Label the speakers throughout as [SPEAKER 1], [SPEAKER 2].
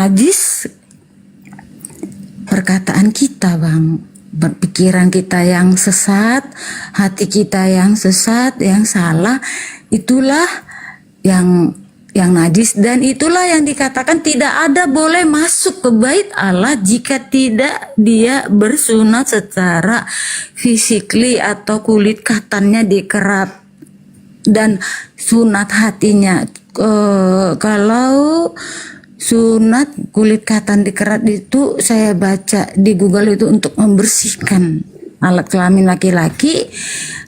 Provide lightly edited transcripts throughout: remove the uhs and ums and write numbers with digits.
[SPEAKER 1] najis perkataan kita, Bang. Pikiran kita yang sesat, hati kita yang sesat, yang salah, itulah yang najis, dan itulah yang dikatakan tidak ada boleh masuk ke bait Allah jika tidak dia bersunat secara physically atau kulit katannya dikerat dan sunat hatinya. Kalau sunat kulit katan dikerat itu saya baca di Google itu untuk membersihkan alat kelamin laki-laki.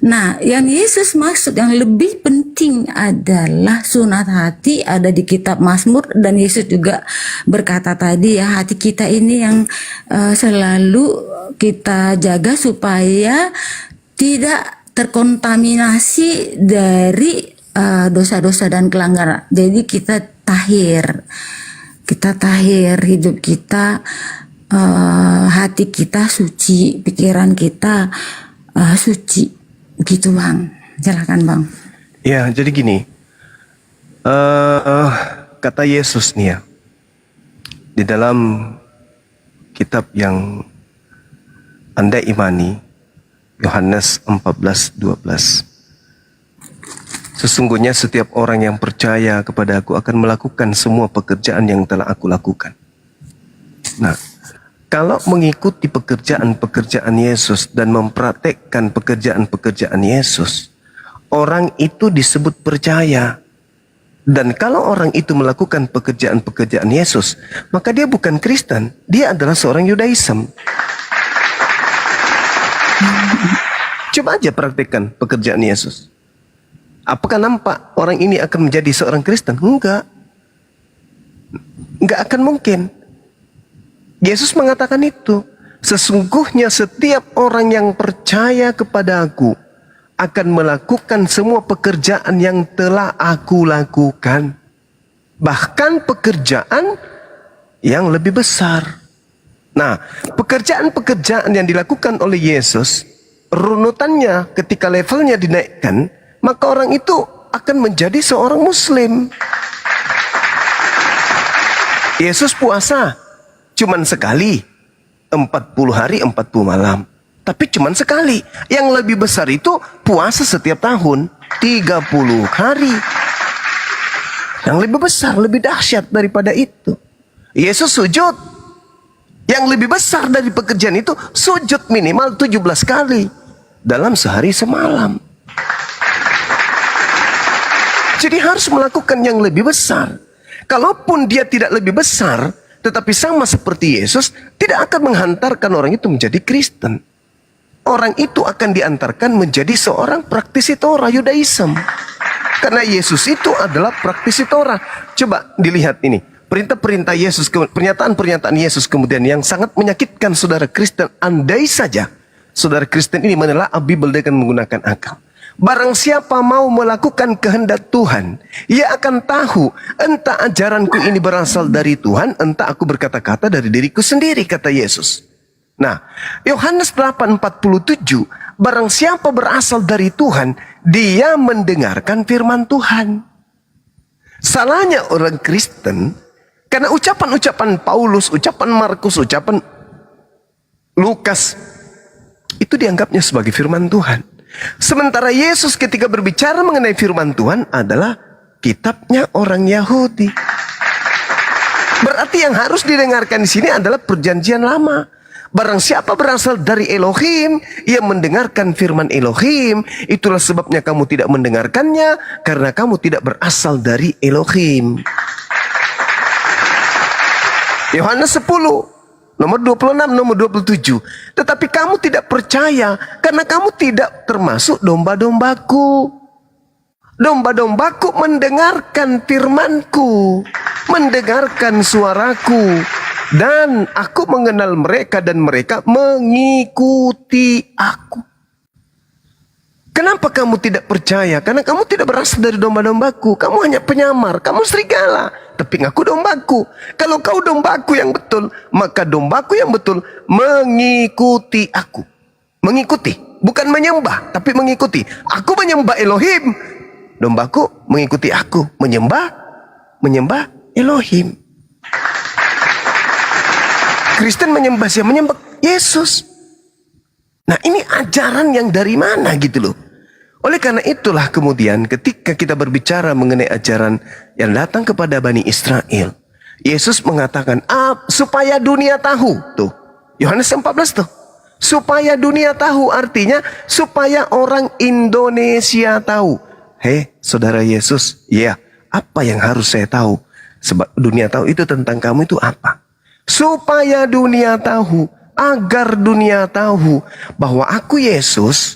[SPEAKER 1] Nah, yang Yesus maksud yang lebih penting adalah sunat hati, ada di kitab Mazmur, dan Yesus juga berkata tadi ya, hati kita ini yang selalu kita jaga supaya tidak terkontaminasi dari dosa-dosa dan pelanggaran. Jadi kita tahir hidup kita, hati kita suci, pikiran kita suci, gitu Bang. Silakan Bang.
[SPEAKER 2] Ya, jadi gini, kata Yesus nih ya, di dalam kitab yang Anda imani, Yohanes 14:12. Sesungguhnya setiap orang yang percaya kepada Aku akan melakukan semua pekerjaan yang telah Aku lakukan. Nah, kalau mengikuti pekerjaan-pekerjaan Yesus dan mempraktekkan pekerjaan-pekerjaan Yesus, orang itu disebut percaya. Dan kalau orang itu melakukan pekerjaan-pekerjaan Yesus, maka dia bukan Kristen, dia adalah seorang Yudaism. Coba aja praktekkan pekerjaan Yesus. Apakah nampak orang ini akan menjadi seorang Kristen? Enggak. Enggak akan mungkin. Yesus mengatakan itu. Sesungguhnya setiap orang yang percaya kepada Aku akan melakukan semua pekerjaan yang telah Aku lakukan. Bahkan pekerjaan yang lebih besar. Nah, pekerjaan-pekerjaan yang dilakukan oleh Yesus, runutannya ketika levelnya dinaikkan, maka orang itu akan menjadi seorang Muslim. Yesus puasa cuman sekali, 40 hari 40 malam. Tapi cuman sekali. Yang lebih besar itu puasa setiap tahun, 30 hari. Yang lebih besar, lebih dahsyat daripada itu. Yesus sujud. Yang lebih besar dari pekerjaan itu, sujud minimal 17 kali dalam sehari semalam. Jadi harus melakukan yang lebih besar. Kalaupun dia tidak lebih besar, tetapi sama seperti Yesus, tidak akan menghantarkan orang itu menjadi Kristen. Orang itu akan diantarkan menjadi seorang praktisi Torah, Yudaism. Karena Yesus itu adalah praktisi Torah. Coba dilihat ini. Perintah-perintah Yesus, pernyataan-pernyataan Yesus kemudian yang sangat menyakitkan saudara Kristen. Andai saja saudara Kristen ini menelaah Bible dengan menggunakan akal. Barang siapa mau melakukan kehendak Tuhan, ia akan tahu entah ajaranku ini berasal dari Tuhan, entah aku berkata-kata dari diriku sendiri, kata Yesus. Nah, Yohanes 8:47, barang siapa berasal dari Tuhan, dia mendengarkan firman Tuhan. Salahnya orang Kristen, karena ucapan-ucapan Paulus, ucapan Markus, ucapan Lukas, itu dianggapnya sebagai firman Tuhan. Sementara Yesus ketika berbicara mengenai firman Tuhan adalah kitabnya orang Yahudi. Berarti yang harus didengarkan di sini adalah perjanjian lama. Barang siapa berasal dari Elohim, ia mendengarkan firman Elohim. Itulah sebabnya kamu tidak mendengarkannya, karena kamu tidak berasal dari Elohim. Yohanes 10 nomor 26, nomor 27. Tetapi kamu tidak percaya karena kamu tidak termasuk domba-dombaku. Domba-dombaku mendengarkan firmanku, mendengarkan suaraku. Dan aku mengenal mereka dan mereka mengikuti aku. Kenapa kamu tidak percaya? Karena kamu tidak berasal dari domba-dombaku. Kamu hanya penyamar, kamu serigala, tapi ngaku dombaku. Kalau kau dombaku yang betul, maka dombaku yang betul mengikuti aku. Mengikuti, bukan menyembah, tapi mengikuti. Aku menyembah Elohim, dombaku mengikuti aku. Menyembah Elohim. Kristen menyembah siapa? Menyembah Yesus. Nah, ini ajaran yang dari mana gitu loh. Oleh karena itulah kemudian ketika kita berbicara mengenai ajaran yang datang kepada Bani Israel, Yesus mengatakan, supaya dunia tahu. Tuh, Yohanes 14 tuh. Supaya dunia tahu, artinya supaya orang Indonesia tahu. Hei, saudara Yesus, ya, apa yang harus saya tahu? Sebab dunia tahu itu tentang kamu itu apa? Supaya dunia tahu, agar dunia tahu bahwa aku Yesus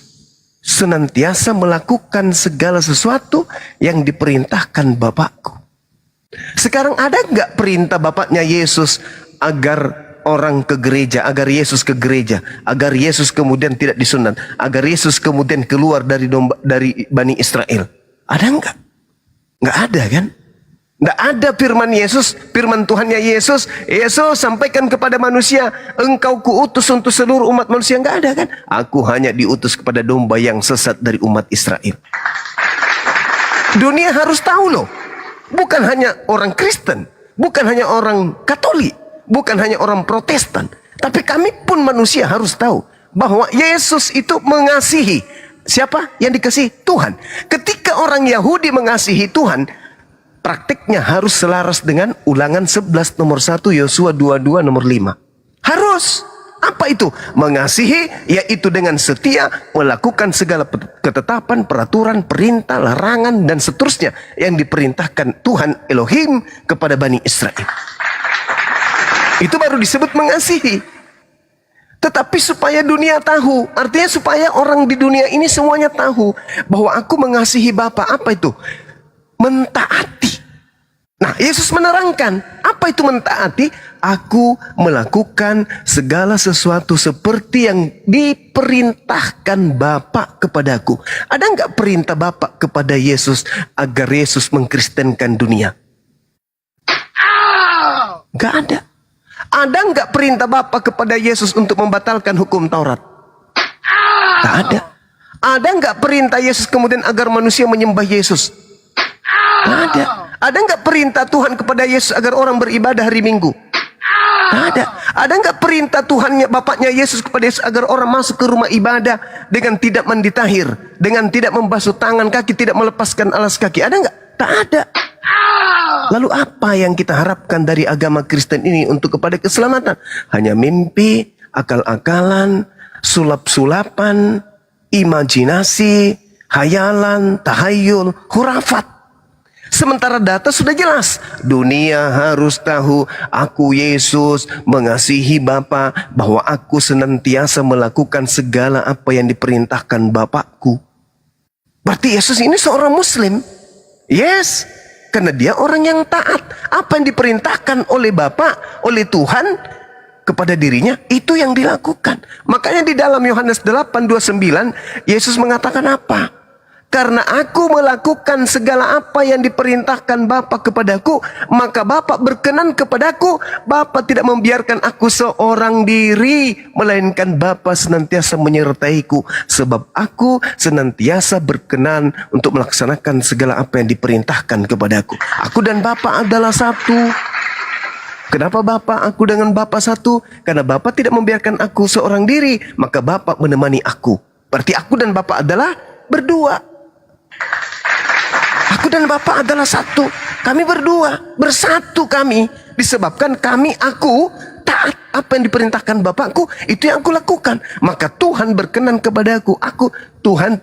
[SPEAKER 2] senantiasa melakukan segala sesuatu yang diperintahkan Bapakku. Sekarang ada nggak perintah Bapaknya Yesus agar orang ke gereja, agar Yesus ke gereja, agar Yesus kemudian tidak disunat, agar Yesus kemudian keluar dari Bani Israel? Ada nggak? Nggak ada kan? Nggak ada firman Yesus, firman Tuhannya Yesus, Yesus sampaikan kepada manusia, engkau kuutus untuk seluruh umat manusia. Nggak ada kan? Aku hanya diutus kepada domba yang sesat dari umat Israel. Dunia harus tahu loh. Bukan hanya orang Kristen, bukan hanya orang Katolik, bukan hanya orang Protestan, tapi kami pun manusia harus tahu bahwa Yesus itu mengasihi. Siapa yang dikasihi? Tuhan. Ketika orang Yahudi mengasihi Tuhan, praktiknya harus selaras dengan Ulangan 11 nomor 1, Yosua 22 nomor 5. Harus. Apa itu? Mengasihi, yaitu dengan setia melakukan segala ketetapan, peraturan, perintah, larangan, dan seterusnya yang diperintahkan Tuhan Elohim kepada Bani Israel. Itu baru disebut mengasihi. Tetapi supaya dunia tahu, artinya supaya orang di dunia ini semuanya tahu bahwa aku mengasihi Bapa. Apa itu? Mentaati. Nah, Yesus menerangkan, apa itu mentaati? Aku melakukan segala sesuatu seperti yang diperintahkan Bapa kepadaku. Ada nggak perintah Bapa kepada Yesus agar Yesus mengkristenkan dunia? Nggak ada. Ada nggak perintah Bapa kepada Yesus untuk membatalkan hukum Taurat? Nggak ada. Ada nggak perintah Yesus kemudian agar manusia menyembah Yesus? Nggak ada. Ada nggak perintah Tuhan kepada Yesus agar orang beribadah hari Minggu? Nggak ada. Ada nggak perintah Tuhannya, Bapaknya Yesus kepada Yesus agar orang masuk ke rumah ibadah dengan tidak mandi tahir, dengan tidak membasuh tangan kaki, tidak melepaskan alas kaki? Ada nggak? Tak ada. Lalu apa yang kita harapkan dari agama Kristen ini untuk kepada keselamatan? Hanya mimpi, akal-akalan, sulap-sulapan, imajinasi, hayalan, tahayul, hurafat. Sementara data sudah jelas. Dunia harus tahu aku Yesus mengasihi Bapa, bahwa aku senantiasa melakukan segala apa yang diperintahkan Bapakku. Berarti Yesus ini seorang Muslim. Yes, karena dia orang yang taat. Apa yang diperintahkan oleh Bapa, oleh Tuhan kepada dirinya, itu yang dilakukan. Makanya di dalam Yohanes 8:29 Yesus mengatakan apa? Karena aku melakukan segala apa yang diperintahkan Bapa kepadaku, maka Bapa berkenan kepadaku. Bapa tidak membiarkan aku seorang diri, melainkan Bapa senantiasa menyertaiku. Sebab aku senantiasa berkenan untuk melaksanakan segala apa yang diperintahkan kepadaku. Aku dan Bapa adalah satu. Kenapa Bapa? Aku dengan Bapa satu. Karena Bapa tidak membiarkan aku seorang diri, maka Bapa menemani aku. Berarti aku dan Bapa adalah berdua. Aku dan Bapa adalah satu. Kami berdua, bersatu kami. Disebabkan aku taat apa yang diperintahkan Bapakku, itu yang aku lakukan. Maka Tuhan berkenan kepadaku. Tuhan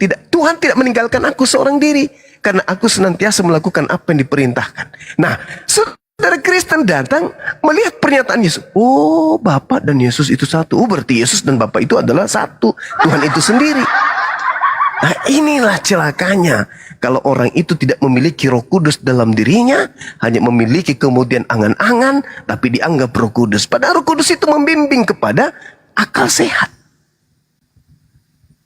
[SPEAKER 2] tidak meninggalkan aku seorang diri, karena aku senantiasa melakukan apa yang diperintahkan. Nah, saudara Kristen datang melihat pernyataan Yesus. Oh, Bapa dan Yesus itu satu. Oh, berarti Yesus dan Bapa itu adalah satu. Tuhan itu sendiri. Nah, inilah celakanya kalau orang itu tidak memiliki Roh Kudus dalam dirinya, hanya memiliki kemudian angan-angan, tapi dianggap Roh Kudus. Padahal Roh Kudus itu membimbing kepada akal sehat.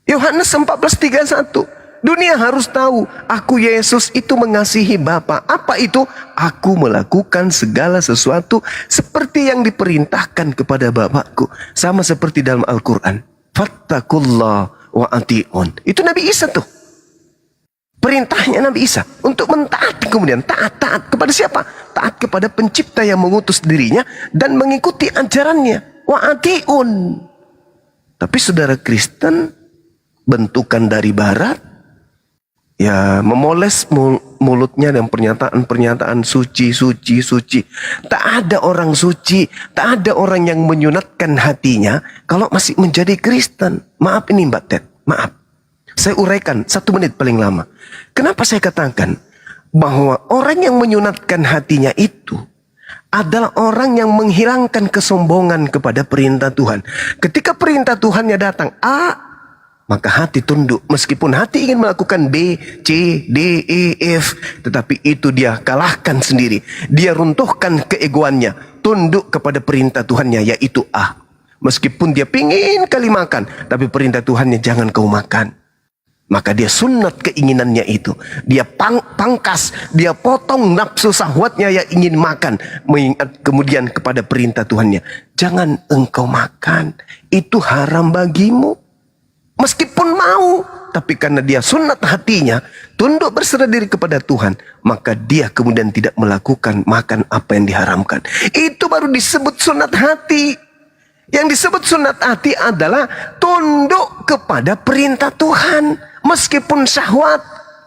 [SPEAKER 2] Yohanes 14:31. Dunia harus tahu, aku Yesus itu mengasihi Bapa. Apa itu? Aku melakukan segala sesuatu seperti yang diperintahkan kepada Bapakku. Sama seperti dalam Al-Quran. Fattakullah wa ati'un. Itu Nabi Isa tuh. Perintahnya Nabi Isa untuk mentaati, kemudian taat kepada siapa? Taat kepada pencipta yang mengutus dirinya dan mengikuti ajarannya. wa atiun. Tapi saudara Kristen bentukan dari barat, ya memoles mulutnya dan pernyataan-pernyataan suci, suci, suci. Tak ada orang suci, tak ada orang yang menyunatkan hatinya kalau masih menjadi Kristen. Maaf ini Mbak Ted, maaf. Saya uraikan 1 menit paling lama. Kenapa saya katakan bahwa orang yang menyunatkan hatinya itu adalah orang yang menghilangkan kesombongan kepada perintah Tuhan. Ketika perintah Tuhannya datang A, maka hati tunduk. Meskipun hati ingin melakukan B, C, D, E, F, tetapi itu dia kalahkan sendiri. Dia runtuhkan keegoannya, tunduk kepada perintah Tuhannya, yaitu A. Meskipun dia pingin kali makan, tapi perintah Tuhannya jangan kau makan. Maka dia sunat keinginannya itu. Dia pangkas, dia potong nafsu syahwatnya yang ingin makan. Mengingat kemudian kepada perintah Tuhannya, jangan engkau makan, itu haram bagimu. Meskipun mau, tapi karena dia sunat hatinya, tunduk berserah diri kepada Tuhan, maka dia kemudian tidak melakukan makan apa yang diharamkan. Itu baru disebut sunat hati. Yang disebut sunat hati adalah tunduk kepada perintah Tuhan. Meskipun syahwat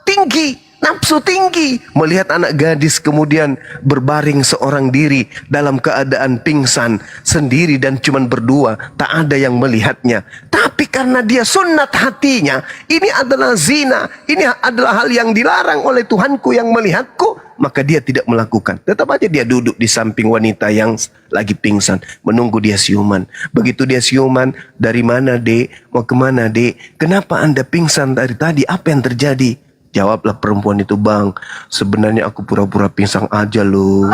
[SPEAKER 2] tinggi, nafsu tinggi, melihat anak gadis kemudian berbaring seorang diri dalam keadaan pingsan sendiri dan cuman berdua, tak ada yang melihatnya. Tapi karena dia sunat hatinya, ini adalah zina, ini adalah hal yang dilarang oleh Tuhanku yang melihatku, maka dia tidak melakukan. Tetap aja dia duduk di samping wanita yang lagi pingsan, menunggu dia siuman. Begitu dia siuman, dari mana dek? Mau kemana dek? Kenapa anda pingsan dari tadi? Apa yang terjadi? Jawablah perempuan itu, bang, sebenarnya aku pura-pura pingsan aja loh.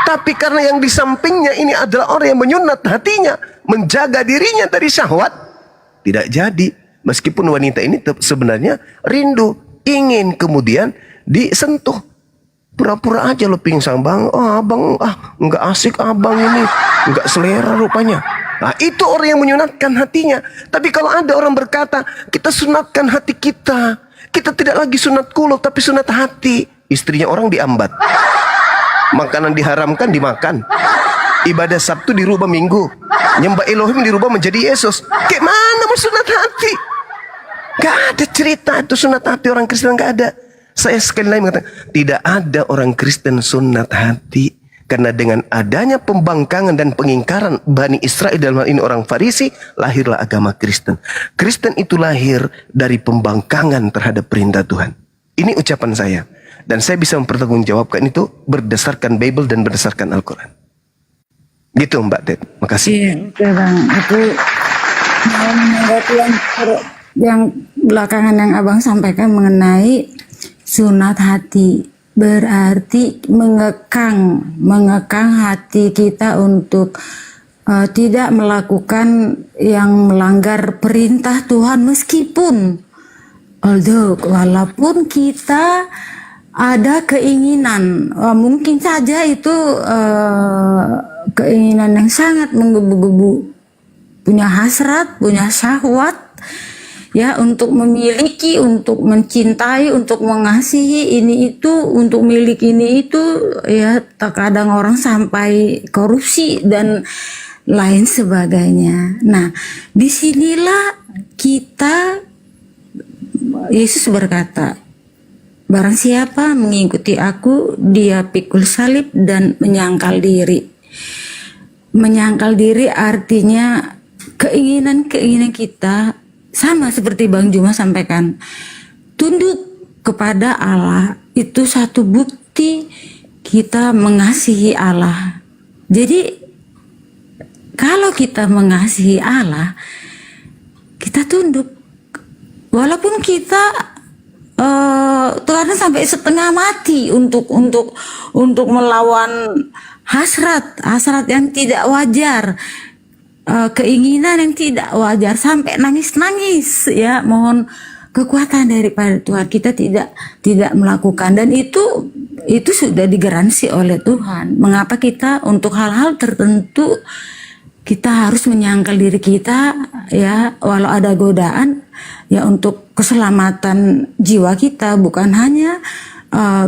[SPEAKER 2] Tapi karena yang di sampingnya ini adalah orang yang menyunat hatinya, menjaga dirinya dari syahwat, tidak jadi. Meskipun wanita ini sebenarnya rindu, ingin kemudian disentuh. Pura-pura aja lo pingsan, bang. Oh abang, nggak asik abang ini, nggak selera rupanya. Nah itu orang yang menyunatkan hatinya. Tapi kalau ada orang berkata, kita sunatkan hati kita, kita tidak lagi sunat kulo tapi sunat hati, istrinya orang diambat, makanan diharamkan dimakan, ibadah Sabtu dirubah Minggu, nyembah Elohim dirubah menjadi Yesus. Kayak mana mau sunat hati? Gak ada cerita itu sunat hati orang Kristen, gak ada. Saya sekali lagi mengatakan, tidak ada orang Kristen sunat hati. Karena dengan adanya pembangkangan dan pengingkaran Bani Israel, dalam hal ini orang Farisi, lahirlah agama Kristen. Kristen itu lahir dari pembangkangan terhadap perintah Tuhan. Ini ucapan saya. Dan saya bisa mempertanggungjawabkan itu berdasarkan Bible dan berdasarkan Al-Quran. Gitu Mbak Ted, makasih.
[SPEAKER 1] Iya, oke Bang. Aku mau menanggapi yang belakangan yang Abang sampaikan mengenai sunat hati. Berarti mengekang hati kita untuk tidak melakukan yang melanggar perintah Tuhan, meskipun walaupun kita ada keinginan, mungkin saja itu keinginan yang sangat menggebu-gebu, punya hasrat, punya syahwat, ya, untuk memiliki, untuk mencintai, untuk mengasihi ini itu, untuk milik ini itu, ya, terkadang orang sampai korupsi dan lain sebagainya. Nah, disinilah kita, Yesus berkata, barang siapa mengikuti aku, dia pikul salib dan menyangkal diri. Menyangkal diri artinya keinginan-keinginan kita, sama seperti Bang Juma sampaikan, tunduk kepada Allah itu satu bukti kita mengasihi Allah. Jadi kalau kita mengasihi Allah, kita tunduk, walaupun kita terkadang sampai setengah mati untuk melawan hasrat yang tidak wajar, keinginan yang tidak wajar, sampai nangis-nangis, ya, mohon kekuatan daripada Tuhan. Kita tidak melakukan, dan itu sudah digaransi oleh Tuhan. Mengapa kita untuk hal-hal tertentu kita harus menyangkal diri kita, ya, walau ada godaan, ya, untuk keselamatan jiwa kita, bukan hanya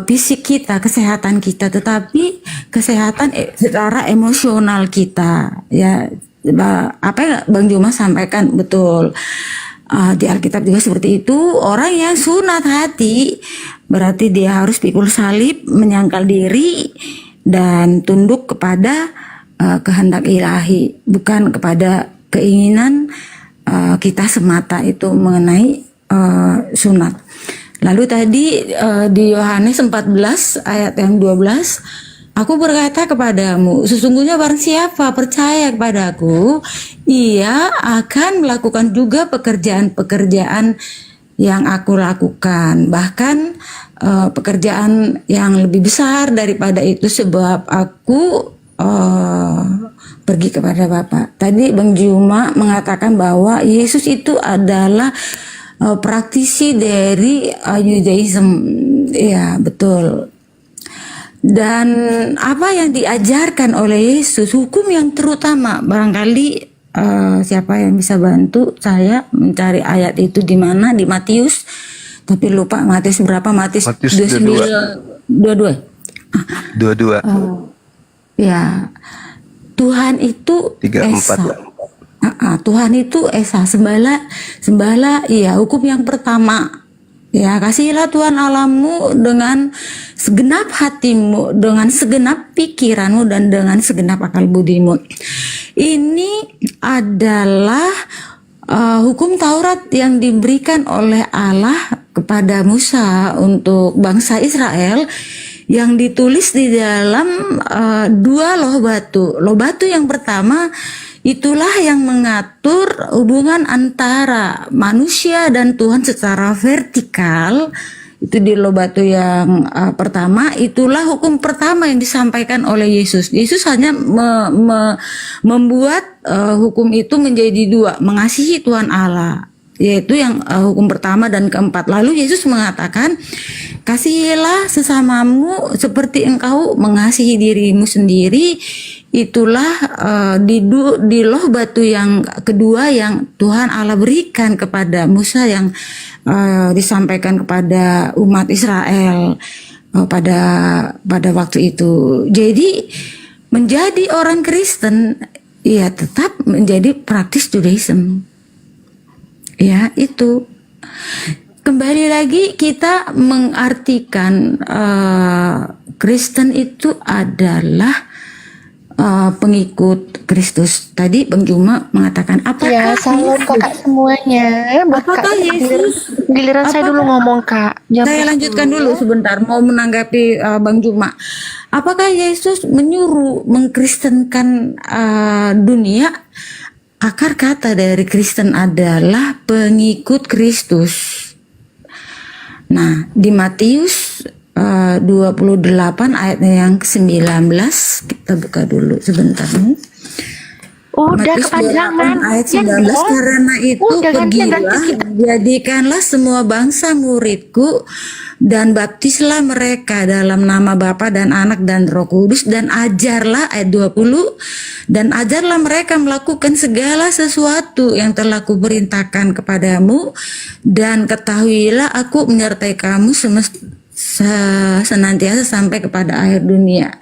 [SPEAKER 1] fisik kita, kesehatan kita, tetapi kesehatan secara emosional kita. Ya, apa yang Bang Juma sampaikan betul. Di Alkitab juga seperti itu. Orang yang sunat hati berarti dia harus pikul salib, menyangkal diri dan tunduk kepada kehendak ilahi, bukan kepada keinginan kita semata. Itu mengenai sunat. Lalu tadi di Yohanes 14 ayat yang 12, aku berkata kepadamu, sesungguhnya barang siapa percaya kepadaku, ia akan melakukan juga pekerjaan-pekerjaan yang aku lakukan, bahkan pekerjaan yang lebih besar daripada itu, sebab aku pergi kepada Bapa. Tadi Bang Juma mengatakan bahwa Yesus itu adalah praktisi dari Judaism. Ya, betul. Dan apa yang diajarkan oleh Yesus, hukum yang terutama, barangkali siapa yang bisa bantu saya mencari ayat itu di mana, di Matius, tapi lupa Matius berapa, Matius 22.
[SPEAKER 2] 22.
[SPEAKER 1] Ya, Tuhan itu
[SPEAKER 2] 34.
[SPEAKER 1] Tuhan itu esa, sembahlah, iya, hukum yang pertama. Ya, kasihilah Tuhan Allahmu dengan segenap hatimu, dengan segenap pikiranmu, dan dengan segenap akal budimu. Ini adalah hukum Taurat yang diberikan oleh Allah kepada Musa untuk bangsa Israel, yang ditulis di dalam 2 loh batu. Loh batu yang pertama itulah yang mengatur hubungan antara manusia dan Tuhan secara vertikal. Itu di loh batu yang pertama. Itulah hukum pertama yang disampaikan oleh Yesus. Yesus hanya membuat hukum itu menjadi 2, mengasihi Tuhan Allah, yaitu yang hukum pertama dan keempat. Lalu Yesus mengatakan, kasihilah sesamamu seperti engkau mengasihi dirimu sendiri. Itulah di loh batu yang kedua yang Tuhan Allah berikan kepada Musa, yang disampaikan kepada umat Israel pada waktu itu. Jadi menjadi orang Kristen ya tetap menjadi praktis Judaism. Ya, itu. Kembali lagi kita mengartikan Kristen itu adalah pengikut Kristus. Tadi Bang Juma mengatakan, apakah
[SPEAKER 3] Ya, salam kakak semuanya. Buat
[SPEAKER 1] apakah
[SPEAKER 3] kak,
[SPEAKER 1] Yesus,
[SPEAKER 3] giliran saya dulu ngomong kak.
[SPEAKER 1] saya lanjutkan dulu sebentar, mau menanggapi Bang Juma. Apakah Yesus menyuruh mengkristenkan dunia? Akar kata dari Kristen adalah pengikut Kristus. Nah, di Matius 28 ayatnya yang ke-19, kita buka dulu sebentar.
[SPEAKER 3] Udah
[SPEAKER 1] Matius 28
[SPEAKER 3] kepanjangan.
[SPEAKER 1] ayat
[SPEAKER 3] Ya
[SPEAKER 1] 19,
[SPEAKER 3] dong.
[SPEAKER 1] karena itu
[SPEAKER 3] Udah gantian
[SPEAKER 1] pergilah,
[SPEAKER 3] kita.
[SPEAKER 1] jadikanlah semua bangsa muridku, dan baptislah mereka dalam nama Bapa dan Anak dan Roh Kudus, dan ajarlah, ayat 20, dan ajarlah mereka melakukan segala sesuatu yang telah kuperintahkan kepadamu, dan ketahuilah aku menyertai kamu senantiasa sampai kepada akhir dunia.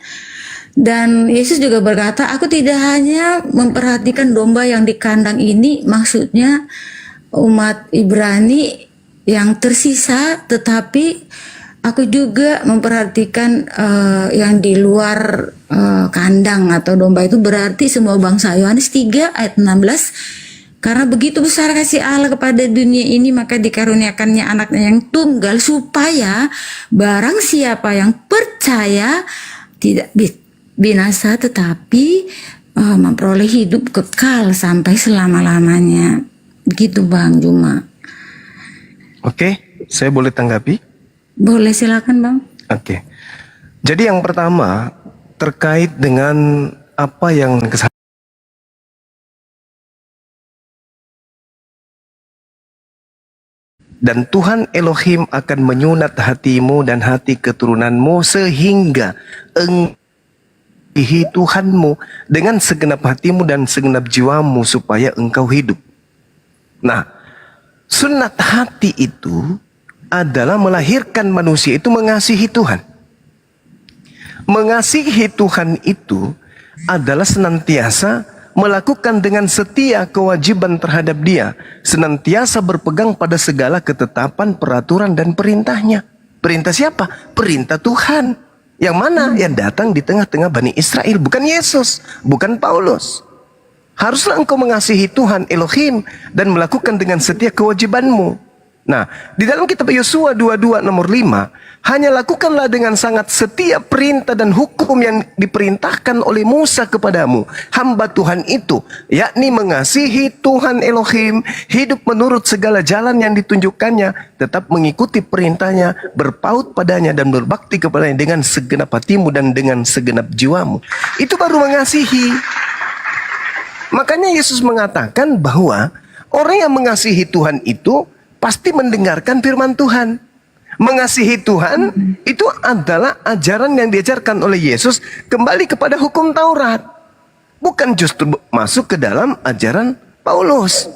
[SPEAKER 1] Dan Yesus juga berkata, aku tidak hanya memperhatikan domba yang di kandang ini, maksudnya umat Ibrani yang tersisa, tetapi aku juga memperhatikan yang di luar kandang atau domba. Itu berarti semua bangsa. Yohanes 3 ayat 16, karena begitu besar kasih Allah kepada dunia ini, maka dikaruniakannya anaknya yang tunggal, supaya barang siapa yang percaya tidak binasa, tetapi memperoleh hidup kekal sampai selama-lamanya. Begitu Bang Juma.
[SPEAKER 2] Oke, saya boleh tanggapi?
[SPEAKER 1] Boleh, silakan Bang.
[SPEAKER 2] Oke. Jadi yang pertama terkait dengan apa yang dan Tuhan Elohim akan menyunat hatimu dan hati keturunanmu sehingga engkau Tuhanmu dengan segenap hatimu dan segenap jiwamu supaya engkau hidup. Nah, sunat hati itu adalah melahirkan manusia itu mengasihi Tuhan. Mengasihi Tuhan itu adalah senantiasa melakukan dengan setia kewajiban terhadap Dia, senantiasa berpegang pada segala ketetapan, peraturan, dan perintahnya. Perintah siapa? Perintah Tuhan. Yang mana? Yang datang di tengah-tengah Bani Israel, bukan Yesus, bukan Paulus. Haruslah engkau mengasihi Tuhan Elohim dan melakukan dengan setia kewajibanmu. Nah, di dalam kitab Yosua 22 nomor 5, hanya lakukanlah dengan sangat setia perintah dan hukum yang diperintahkan oleh Musa kepadamu, hamba Tuhan itu, yakni mengasihi Tuhan Elohim, hidup menurut segala jalan yang ditunjukkannya, tetap mengikuti perintahnya, berpaut padanya dan berbakti kepadanya dengan segenap hatimu dan dengan segenap jiwamu. Itu baru mengasihi. Makanya Yesus mengatakan bahwa orang yang mengasihi Tuhan itu pasti mendengarkan firman Tuhan. Mengasihi Tuhan itu adalah ajaran yang diajarkan oleh Yesus kembali kepada hukum Taurat. Bukan justru masuk ke dalam ajaran Paulus.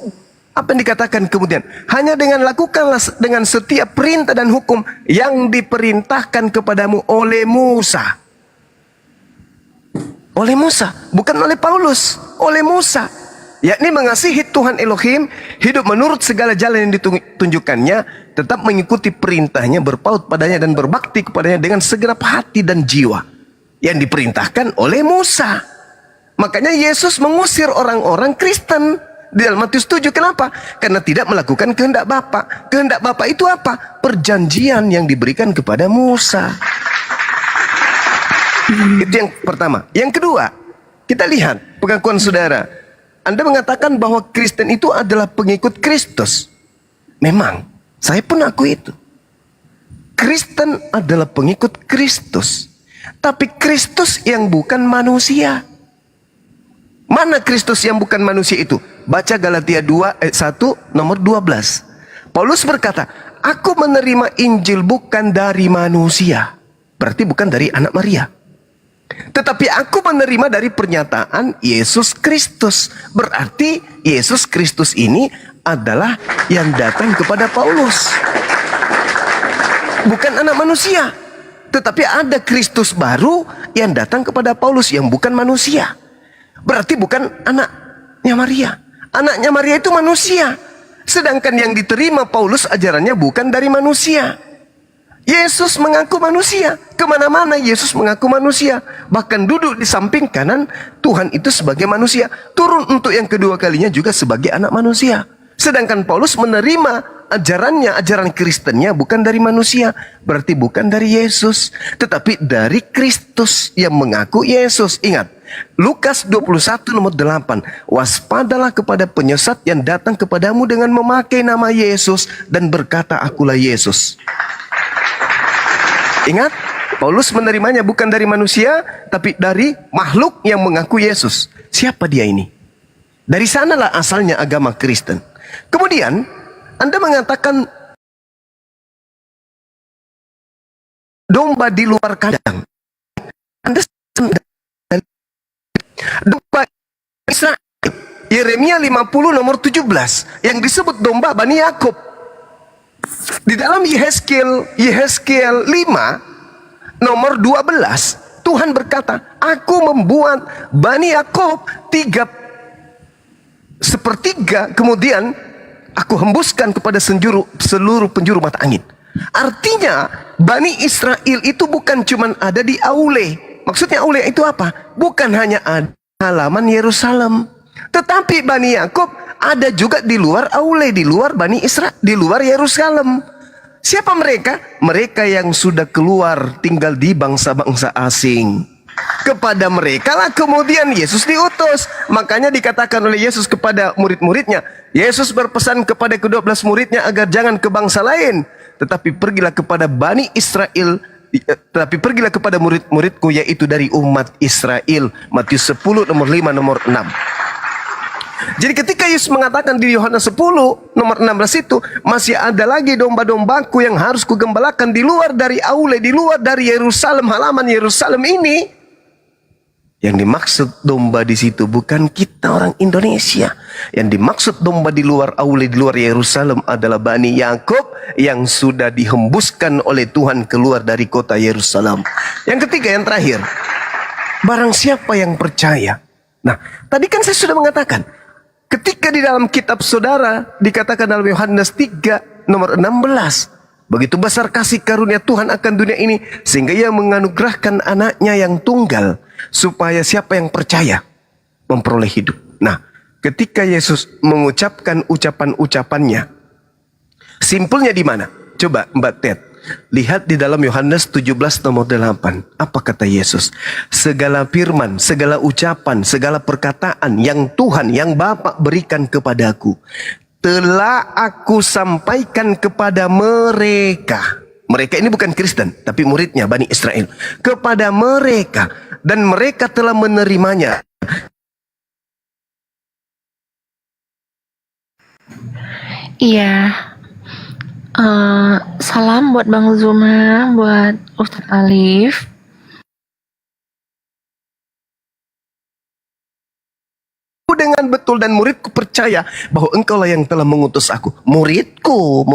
[SPEAKER 2] Apa yang dikatakan kemudian? Hanya dengan lakukanlah dengan setiap perintah dan hukum yang diperintahkan kepadamu oleh Musa. Oleh Musa, bukan oleh Paulus, oleh Musa. Yakni mengasihi Tuhan Elohim, hidup menurut segala jalan yang ditunjukkannya, tetap mengikuti perintahnya, berpaut padanya dan berbakti kepadanya dengan segenap hati dan jiwa. Yang diperintahkan oleh Musa. Makanya Yesus mengusir orang-orang Kristen di dalam Matius 7. Kenapa? Karena tidak melakukan kehendak Bapa. Kehendak Bapa itu apa? Perjanjian yang diberikan kepada Musa. Itu yang pertama. Yang kedua, kita lihat pengakuan saudara. Anda mengatakan bahwa Kristen itu adalah pengikut Kristus. Memang, saya pun aku itu. Kristen adalah pengikut Kristus. Tapi Kristus yang bukan manusia. Mana Kristus yang bukan manusia itu? Baca Galatia 2 ayat 1 nomor 12. Paulus berkata, aku menerima Injil bukan dari manusia. Berarti bukan dari anak Maria. Tetapi aku menerima dari pernyataan Yesus Kristus. Berarti Yesus Kristus ini adalah yang datang kepada Paulus. Bukan anak manusia. Tetapi ada Kristus baru yang datang kepada Paulus yang bukan manusia. Berarti bukan anaknya Maria. Anaknya Maria itu manusia. Sedangkan yang diterima Paulus ajarannya bukan dari manusia. Yesus mengaku manusia. Kemana-mana Yesus mengaku manusia. Bahkan duduk di samping kanan Tuhan itu sebagai manusia. Turun untuk yang kedua kalinya juga sebagai anak manusia. Sedangkan Paulus menerima ajarannya, ajaran Kristennya bukan dari manusia. Berarti bukan dari Yesus. Tetapi dari Kristus yang mengaku Yesus. Ingat, Lukas 21 nomor 8. Waspadalah kepada penyesat yang datang kepadamu dengan memakai nama Yesus dan berkata, akulah Yesus. Ingat, Paulus menerimanya bukan dari manusia, tapi dari makhluk yang mengaku Yesus. Siapa dia ini? Dari sanalah asalnya agama Kristen. Kemudian, Anda mengatakan domba di luar kandang. Anda domba Israel. Yeremia 50 nomor 17 yang disebut domba Bani Yakub. Di dalam Yehezkiel 5 nomor 12 Tuhan berkata, aku membuat Bani Yakub 3/4, kemudian aku hembuskan kepada seluruh penjuru mata angin. Artinya Bani Israel itu bukan cuma ada di Aule. Maksudnya Aule itu apa? Bukan hanya ada halaman Yerusalem, tetapi Bani Yakub ada juga di luar Aule, di luar Bani Israel, di luar Yerusalem. Siapa mereka? Mereka yang sudah keluar tinggal di bangsa-bangsa asing. Kepada mereka lah kemudian Yesus diutus. Makanya dikatakan oleh Yesus kepada murid-muridnya, Yesus berpesan kepada ke-12 muridnya agar jangan ke bangsa lain, tetapi pergilah kepada Bani Israel, tetapi pergilah kepada murid-muridku, yaitu dari umat Israel. Matius 10 nomor 5 nomor 6. Jadi ketika Yesus mengatakan di Yohanes 10 nomor 16 itu, masih ada lagi domba-dombaku yang harus kugembalakan di luar dari Aule, di luar dari Yerusalem, halaman Yerusalem ini. Yang dimaksud domba di situ bukan kita orang Indonesia. Yang dimaksud domba di luar aula, di luar Yerusalem adalah Bani Yakub yang sudah dihembuskan oleh Tuhan keluar dari kota Yerusalem. Yang ketiga, yang terakhir, barang siapa yang percaya. Nah, tadi kan saya sudah mengatakan, ketika di dalam kitab saudara dikatakan dalam Yohanes 3 nomor 16, begitu besar kasih karunia Tuhan akan dunia ini sehingga ia menganugerahkan anaknya yang tunggal supaya siapa yang percaya memperoleh hidup. Nah, ketika Yesus mengucapkan ucapan-ucapannya, simpelnya di mana? Coba Mbak Ted, lihat di dalam Yohanes 17 nomor 8. Apa kata Yesus? Segala firman, segala ucapan, segala perkataan yang Tuhan, yang Bapa berikan kepadaku, telah aku sampaikan kepada mereka. Mereka ini bukan Kristen, tapi muridnya Bani Israel. Kepada mereka, dan mereka telah menerimanya.
[SPEAKER 3] Iya. Salam buat Bang Zuma, buat Ustadz Alif.
[SPEAKER 2] Dengan betul dan muridku percaya bahwa engkaulah yang telah mengutus aku. Muridku.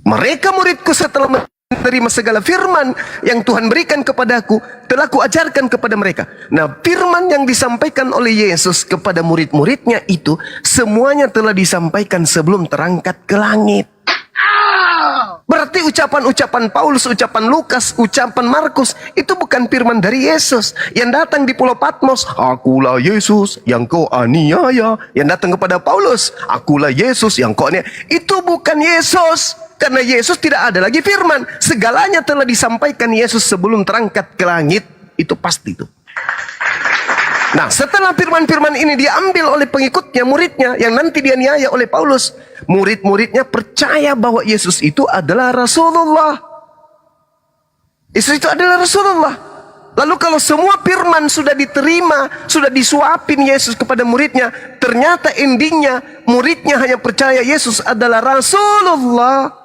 [SPEAKER 2] Mereka muridku setelah menerima segala firman yang Tuhan berikan kepadaku, telah kuajarkan kepada mereka. Nah, firman yang disampaikan oleh Yesus kepada murid-muridnya itu semuanya telah disampaikan sebelum terangkat ke langit. Berarti ucapan-ucapan Paulus, ucapan Lukas, ucapan Markus itu bukan firman dari Yesus. Yang datang di Pulau Patmos, akulah Yesus yang kau aniaya. Yang datang kepada Paulus, akulah Yesus yang kau aniaya. Itu bukan Yesus. Karena Yesus tidak ada lagi firman. Segalanya telah disampaikan Yesus sebelum terangkat ke langit. Itu pasti itu. Nah, setelah firman-firman ini diambil oleh pengikutnya, muridnya, yang nanti dianiaya oleh Paulus, murid-muridnya percaya bahwa Yesus itu adalah Rasulullah. Yesus itu adalah Rasulullah. Lalu kalau semua firman sudah diterima, sudah disuapin Yesus kepada muridnya, ternyata endingnya muridnya hanya percaya Yesus adalah Rasulullah.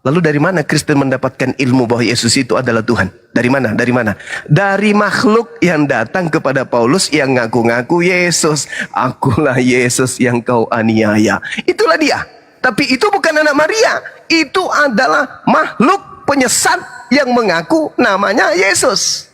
[SPEAKER 2] Lalu dari mana Kristen mendapatkan ilmu bahwa Yesus itu adalah Tuhan? Dari mana? Dari mana? Dari makhluk yang datang kepada Paulus yang ngaku-ngaku Yesus. Akulah Yesus yang kau aniaya. Itulah dia. Tapi itu bukan anak Maria. Itu adalah makhluk penyesat yang mengaku namanya Yesus.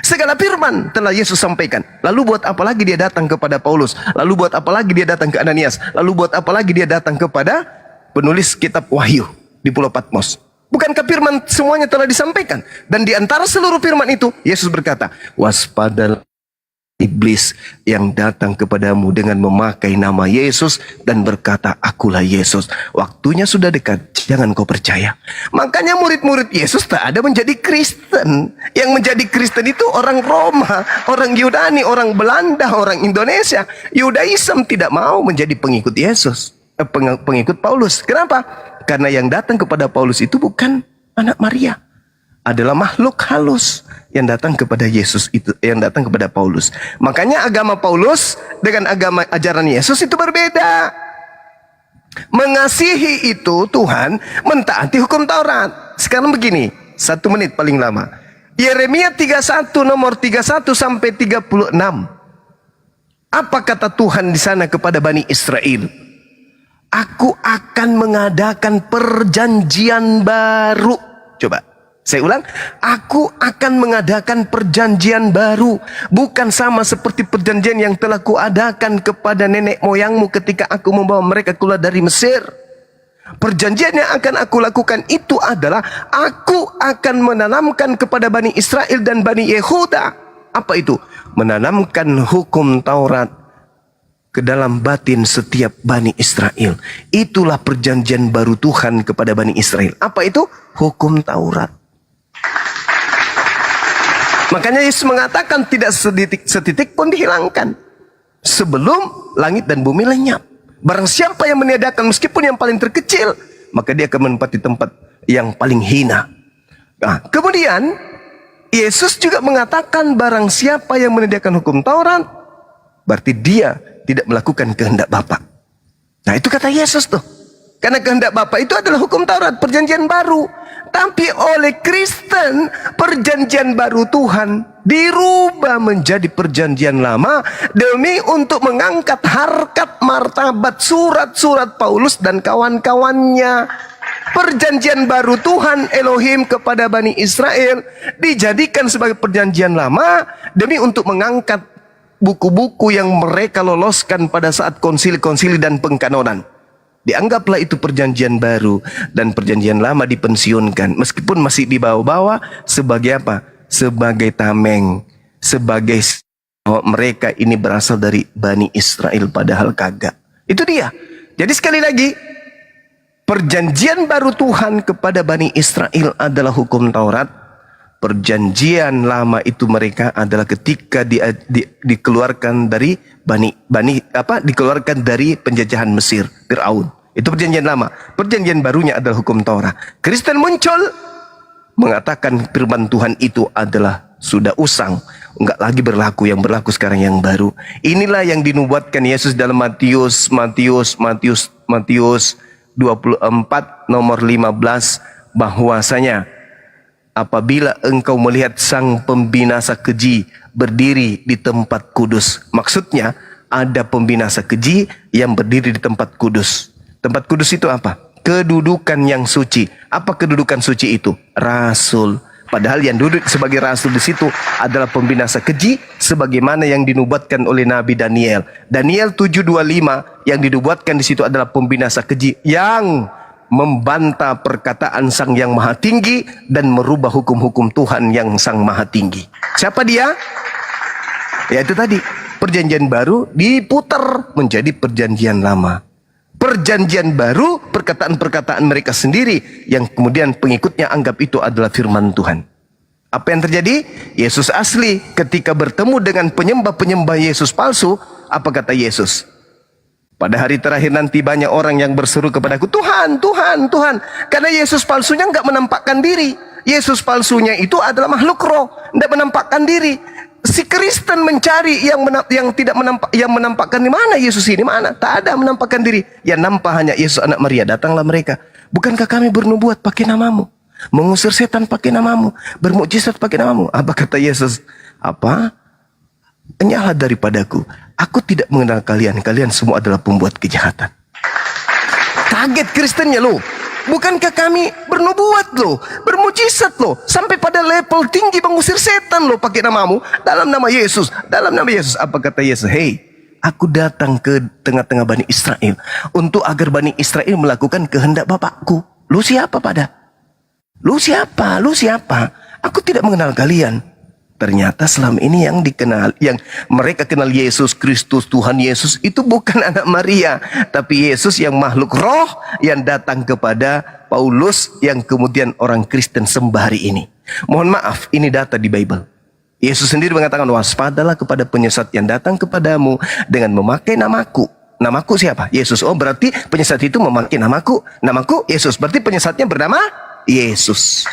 [SPEAKER 2] Segala firman telah Yesus sampaikan. Lalu buat apa lagi dia datang kepada Paulus? Lalu buat apa lagi dia datang ke Ananias? Lalu buat apa lagi dia datang kepada penulis kitab Wahyu di Pulau Patmos? Bukankah firman semuanya telah disampaikan? Dan di antara seluruh firman itu, Yesus berkata, waspadalah iblis yang datang kepadamu dengan memakai nama Yesus dan berkata, akulah Yesus. Waktunya sudah dekat, jangan kau percaya. Makanya murid-murid Yesus tak ada menjadi Kristen. Yang menjadi Kristen itu orang Roma, orang Yunani, orang Belanda, orang Indonesia. Yudaism tidak mau menjadi pengikut Yesus, pengikut Paulus. Kenapa? Karena yang datang kepada Paulus itu bukan anak Maria, adalah makhluk halus yang datang kepada Yesus itu, yang datang kepada Paulus. Makanya agama Paulus dengan agama ajaran Yesus itu berbeda. Mengasihi itu Tuhan, mentaati hukum Taurat. Sekarang begini, 1 menit paling lama. Yeremia 31 nomor 31 sampai 36. Apa kata Tuhan di sana kepada Bani Israel? Aku akan mengadakan perjanjian baru. Coba, saya ulang. Aku akan mengadakan perjanjian baru. Bukan sama seperti perjanjian yang telah kuadakan kepada nenek moyangmu ketika aku membawa mereka keluar dari Mesir. Perjanjian yang akan aku lakukan itu adalah aku akan menanamkan kepada Bani Israel dan Bani Yehuda. Apa itu? Menanamkan hukum Taurat ke dalam batin setiap Bani Israel. Itulah perjanjian baru Tuhan kepada Bani Israel. Apa itu? Hukum Taurat. Makanya Yesus mengatakan tidak setitik pun dihilangkan sebelum langit dan bumi lenyap. Barang siapa yang meniadakan meskipun yang paling terkecil, maka dia akan menempati tempat yang paling hina. Nah, kemudian Yesus juga mengatakan barang siapa yang meniadakan hukum Taurat, berarti dia tidak melakukan kehendak Bapa. Nah, itu kata Yesus tuh. Karena kehendak Bapa itu adalah hukum Taurat, perjanjian baru. Tapi oleh Kristen, perjanjian baru Tuhan dirubah menjadi perjanjian lama demi untuk mengangkat harkat martabat surat-surat Paulus dan kawan-kawannya. Perjanjian baru Tuhan Elohim kepada Bani Israel dijadikan sebagai perjanjian lama demi untuk mengangkat buku-buku yang mereka loloskan pada saat konsili-konsili dan pengkanonan. Dianggaplah itu perjanjian baru, dan perjanjian lama dipensiunkan. Meskipun masih dibawa-bawa sebagai apa? Sebagai tameng. Sebagai bahwa mereka ini berasal dari Bani Israel, padahal kagak. Itu dia. Jadi sekali lagi, perjanjian baru Tuhan kepada Bani Israel adalah hukum Taurat. Perjanjian lama itu mereka adalah ketika dikeluarkan dari dikeluarkan dari penjajahan Mesir, Firaun. Itu perjanjian lama. Perjanjian barunya adalah hukum Taurat. Kristen muncul mengatakan firman Tuhan itu adalah sudah usang, enggak lagi berlaku, yang berlaku sekarang yang baru. Inilah yang dinubuatkan Yesus dalam Matius 24 nomor 15, bahwasanya apabila engkau melihat sang pembinasa keji berdiri di tempat kudus. Maksudnya ada pembinasa keji yang berdiri di tempat kudus. Tempat kudus itu apa? Kedudukan yang suci. Apa kedudukan suci itu? Rasul. Padahal yang duduk sebagai rasul di situ adalah pembinasa keji, sebagaimana yang dinubuatkan oleh Nabi Daniel. Daniel 7:25 yang dinubuatkan di situ adalah pembinasa keji yang membantah perkataan Sang Yang Maha Tinggi dan merubah hukum-hukum Tuhan yang Sang Maha Tinggi. Siapa dia? Ya itu tadi, perjanjian baru diputar menjadi perjanjian lama. Perjanjian baru, perkataan-perkataan mereka sendiri yang kemudian pengikutnya anggap itu adalah firman Tuhan. Apa yang terjadi? Yesus asli ketika bertemu dengan penyembah-penyembah Yesus palsu, apa kata Yesus? Pada hari terakhir nanti banyak orang yang berseru kepadaku, Tuhan, Tuhan, Tuhan. Karena Yesus palsunya enggak menampakkan diri. Yesus palsunya itu adalah makhluk roh, tidak menampakkan diri. Si Kristen mencari yang menampakkan di mana Yesus ini, mana? Tak ada menampakkan diri. Yang nampak hanya Yesus anak Maria. Datanglah mereka. Bukankah kami bernubuat pakai namamu? Mengusir setan pakai namamu? Bermukjizat pakai namamu? Apa kata Yesus? Apa? Enyahlah daripadaku. Aku tidak mengenal kalian. Kalian semua adalah pembuat kejahatan. Kaget Kristennya loh. Bukankah kami bernubuat loh, bermujizat loh, sampai pada level tinggi mengusir setan loh pakai namamu, dalam nama Yesus, dalam nama Yesus. Apa kata Yesus? Hei, aku datang ke tengah-tengah Bani Israel untuk agar Bani Israel melakukan kehendak Bapakku. Lu siapa pada? Lu siapa? Lu siapa? Aku tidak mengenal kalian. Ternyata selama ini yang dikenal, yang mereka kenal Yesus Kristus, Tuhan Yesus, itu bukan anak Maria, tapi Yesus yang makhluk roh yang datang kepada Paulus yang kemudian orang Kristen sembah hari ini. Mohon maaf, ini data di Bible. Yesus sendiri mengatakan, waspadalah kepada penyesat yang datang kepadamu dengan memakai namaku. Namaku siapa? Yesus. Oh, berarti penyesat itu memakai namaku. Namaku Yesus. Berarti penyesatnya bernama Yesus.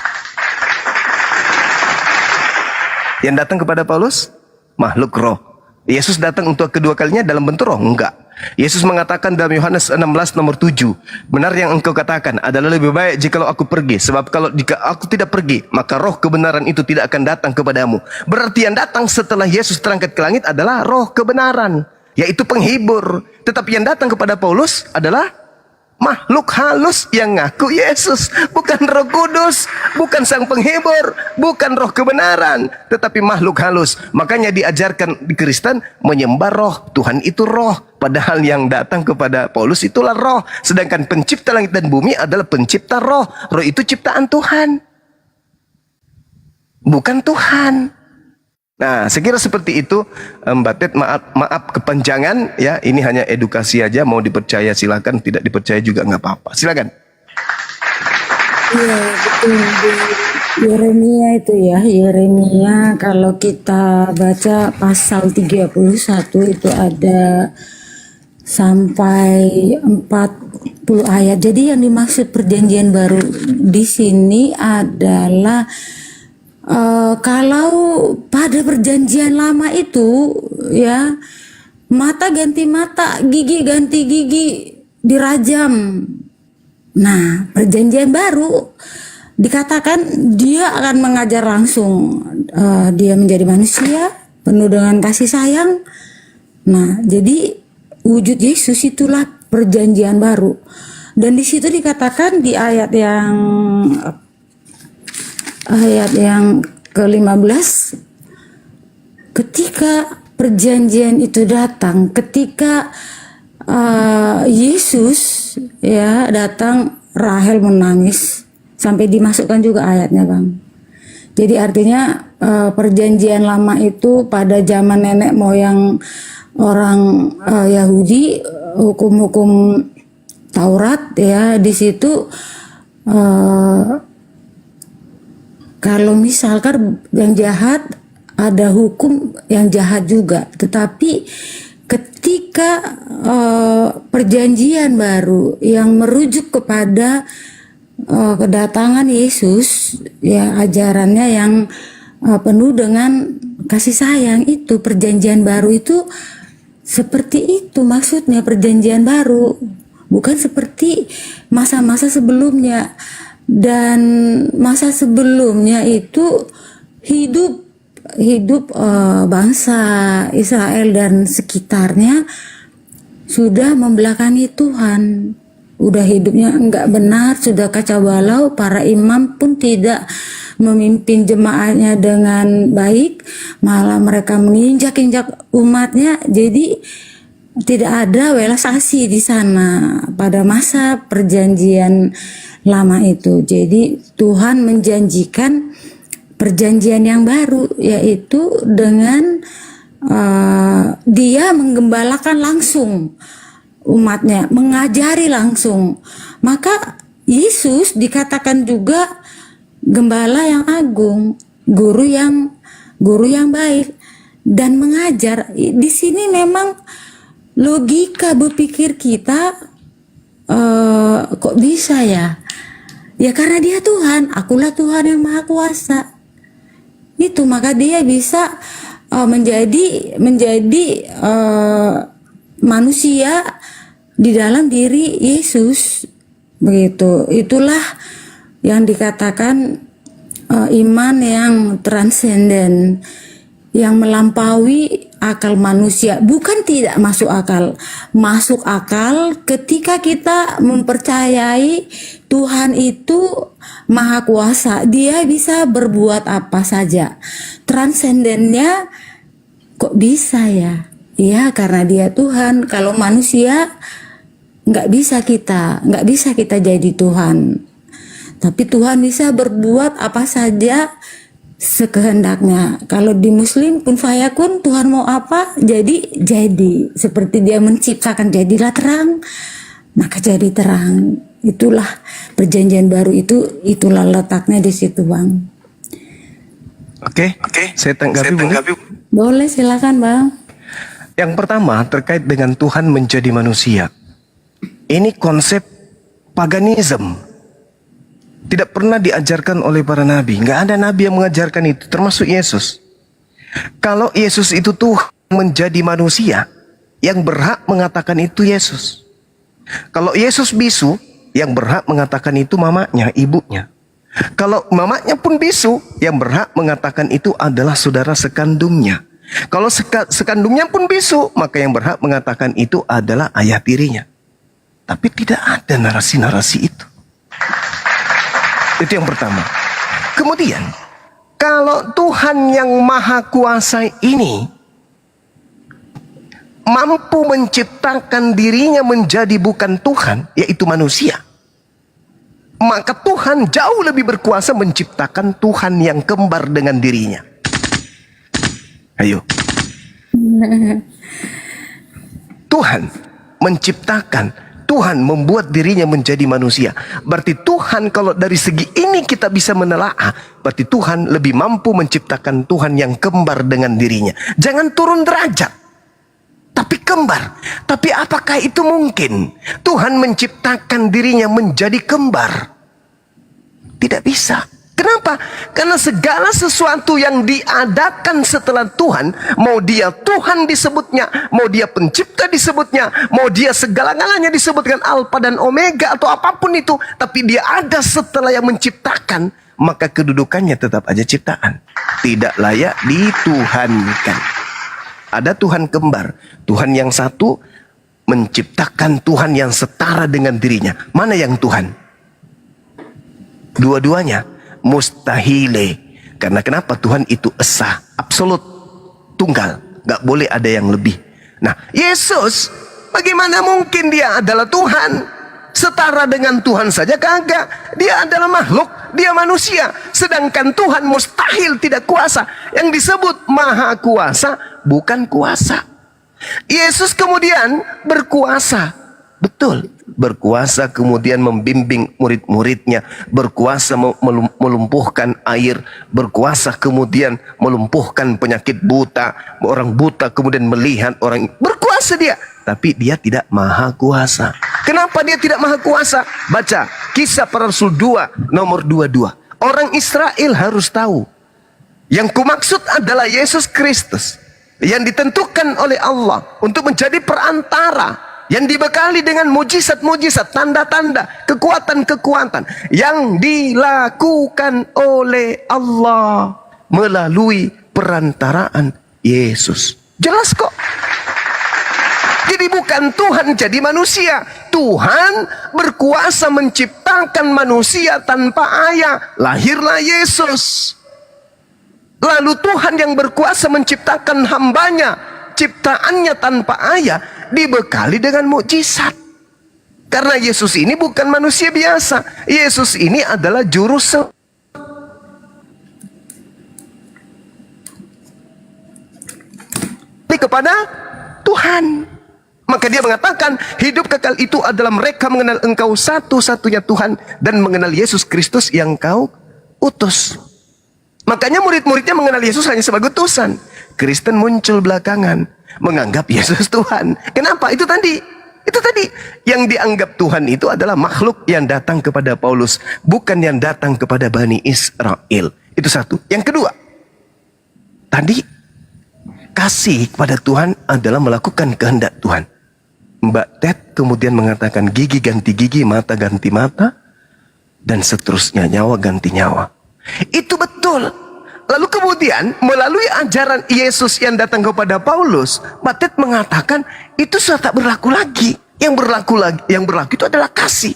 [SPEAKER 2] Yang datang kepada Paulus, makhluk roh. Yesus datang untuk kedua kalinya dalam bentuk roh? Enggak. Yesus mengatakan dalam Yohanes 16 nomor 7, benar yang engkau katakan adalah lebih baik jikalau aku pergi. Sebab kalau jika aku tidak pergi, maka roh kebenaran itu tidak akan datang kepadamu. Berarti yang datang setelah Yesus terangkat ke langit adalah roh kebenaran, yaitu penghibur. Tetapi yang datang kepada Paulus adalah makhluk halus yang ngaku Yesus, bukan Roh Kudus, bukan Sang Penghibur, bukan roh kebenaran, tetapi makhluk halus. Makanya diajarkan di Kristen menyembah roh. Tuhan itu roh, padahal yang datang kepada Paulus itulah roh. Sedangkan pencipta langit dan bumi adalah pencipta roh. Roh itu ciptaan Tuhan, bukan Tuhan. Nah, sekira seperti itu, Mbak Ted, maaf kepanjangan ya. Ini hanya edukasi aja. Mau dipercaya silakan, tidak dipercaya juga nggak apa-apa. Silakan.
[SPEAKER 1] Iya, betul. Di Yeremia itu ya, Yeremia kalau kita baca pasal 31 itu ada sampai 40 ayat. Jadi yang dimaksud perjanjian baru di sini adalah kalau pada perjanjian lama itu ya, mata ganti mata, gigi ganti gigi, dirajam. Nah, perjanjian baru dikatakan dia akan mengajar langsung. Dia menjadi manusia penuh dengan kasih sayang. Nah, jadi wujud Yesus itulah perjanjian baru. Dan di situ dikatakan di ayat yang ke-15, ketika perjanjian itu datang, ketika Yesus ya datang, Rahel menangis, sampai dimasukkan juga ayatnya, Bang. Jadi artinya perjanjian lama itu pada zaman nenek moyang orang Yahudi, hukum-hukum Taurat ya, di situ kalau misalkan yang jahat ada hukum yang jahat juga. Tetapi ketika perjanjian baru yang merujuk kepada kedatangan Yesus ya, ajarannya yang penuh dengan kasih sayang, itu perjanjian baru itu seperti itu maksudnya. Perjanjian baru bukan seperti masa-masa sebelumnya. Dan masa sebelumnya itu hidup bangsa Israel dan sekitarnya sudah membelakangi Tuhan. Udah hidupnya enggak benar, sudah kacau balau. Para imam pun tidak memimpin jemaatnya dengan baik, malah mereka menginjak-injak umatnya. Jadi tidak ada welas asih di sana pada masa perjanjian lama itu. Jadi Tuhan menjanjikan perjanjian yang baru, yaitu dengan dia menggembalakan langsung umatnya, mengajari langsung. Maka Yesus dikatakan juga gembala yang agung, guru yang baik dan mengajar. Di sini memang logika berpikir kita kok bisa ya? Ya karena dia Tuhan, akulah Tuhan yang Maha Kuasa. Itu maka dia bisa menjadi manusia di dalam diri Yesus, begitu. Itulah yang dikatakan iman yang transenden, yang melampaui akal manusia. Bukan tidak masuk akal, masuk akal ketika kita mempercayai Tuhan itu Maha Kuasa. Dia bisa berbuat apa saja. Transendennya kok bisa ya? Ya karena dia Tuhan. Kalau manusia nggak bisa kita jadi Tuhan. Tapi Tuhan bisa berbuat apa saja sekehendaknya. Kalau di Muslim kun fayakun, Tuhan mau apa jadi. Seperti dia menciptakan jadilah terang, maka jadi terang. Itulah perjanjian baru itu, itulah letaknya di situ, Bang.
[SPEAKER 2] Oke, saya tanggapi.
[SPEAKER 1] Boleh, silakan, Bang.
[SPEAKER 2] Yang pertama terkait dengan Tuhan menjadi manusia. Ini konsep paganisme. Tidak pernah diajarkan oleh para nabi. Nggak ada nabi yang mengajarkan itu, termasuk Yesus. Kalau Yesus itu Tuhan menjadi manusia, yang berhak mengatakan itu Yesus. Kalau Yesus bisu, yang berhak mengatakan itu mamanya, ibunya. Kalau mamanya pun bisu, yang berhak mengatakan itu adalah saudara sekandungnya. Kalau sekandungnya pun bisu, maka yang berhak mengatakan itu adalah ayah tirinya. Tapi tidak ada narasi-narasi itu. Itu yang pertama. Kemudian, kalau Tuhan yang Maha Kuasa ini mampu menciptakan dirinya menjadi bukan Tuhan, yaitu manusia, maka Tuhan jauh lebih berkuasa menciptakan Tuhan yang kembar dengan dirinya. Ayo. Tuhan menciptakan, Tuhan membuat dirinya menjadi manusia. Berarti Tuhan, kalau dari segi ini kita bisa menelaah, berarti Tuhan lebih mampu menciptakan Tuhan yang kembar dengan dirinya. Jangan turun derajat, tapi kembar. Tapi apakah itu mungkin? Tuhan menciptakan dirinya menjadi kembar? Tidak bisa. Kenapa? Karena segala sesuatu yang diadakan setelah Tuhan, mau dia Tuhan disebutnya, mau dia pencipta disebutnya, mau dia segala-galanya disebutkan Alfa dan Omega atau apapun itu, tapi dia ada setelah yang menciptakan, maka kedudukannya tetap aja ciptaan. Tidak layak dituhankan. Ada Tuhan kembar, Tuhan yang satu menciptakan Tuhan yang setara dengan dirinya. Mana yang Tuhan? Dua-duanya mustahile. Karena kenapa? Tuhan itu esa, absolut, tunggal, gak boleh ada yang lebih. Nah, Yesus, bagaimana mungkin dia adalah Tuhan? Setara dengan Tuhan saja kagak. Dia adalah makhluk, dia manusia. Sedangkan Tuhan mustahil tidak kuasa. Yang disebut maha kuasa bukan kuasa. Yesus kemudian berkuasa. Betul, berkuasa kemudian membimbing murid-muridnya, berkuasa melumpuhkan air, berkuasa kemudian melumpuhkan penyakit buta, orang buta kemudian melihat, orang berkuasa dia, tapi dia tidak maha kuasa. Kenapa dia tidak maha kuasa? Baca Kisah Para Rasul 2 nomor 22. Orang Israel harus tahu, yang kumaksud adalah Yesus Kristus yang ditentukan oleh Allah untuk menjadi perantara, yang dibekali dengan mujizat-mujizat, tanda-tanda, kekuatan-kekuatan yang dilakukan oleh Allah melalui perantaraan Yesus. Jelas kok. Jadi bukan Tuhan jadi manusia. Tuhan berkuasa menciptakan manusia tanpa ayah. Lahirlah Yesus. Lalu Tuhan yang berkuasa menciptakan hambanya, ciptaannya tanpa ayah, dibekali dengan mukjizat. Karena Yesus ini bukan manusia biasa. Yesus ini adalah juru kepada Tuhan. Maka dia mengatakan hidup kekal itu adalah mereka mengenal engkau satu-satunya Tuhan dan mengenal Yesus Kristus yang kau utus. Makanya murid-muridnya mengenal Yesus hanya sebagai utusan. Kristen muncul belakangan menganggap Yesus Tuhan. Kenapa? Itu tadi yang dianggap Tuhan itu adalah makhluk yang datang kepada Paulus, bukan yang datang kepada Bani Israel. Itu satu. Yang kedua, tadi kasih kepada Tuhan adalah melakukan kehendak Tuhan. Mbak Ted kemudian mengatakan gigi ganti gigi, mata ganti mata, dan seterusnya, nyawa ganti nyawa. Itu betul. Lalu kemudian melalui ajaran Yesus yang datang kepada Paulus, Mbak Ted mengatakan itu sudah tak berlaku lagi. Yang berlaku itu adalah kasih.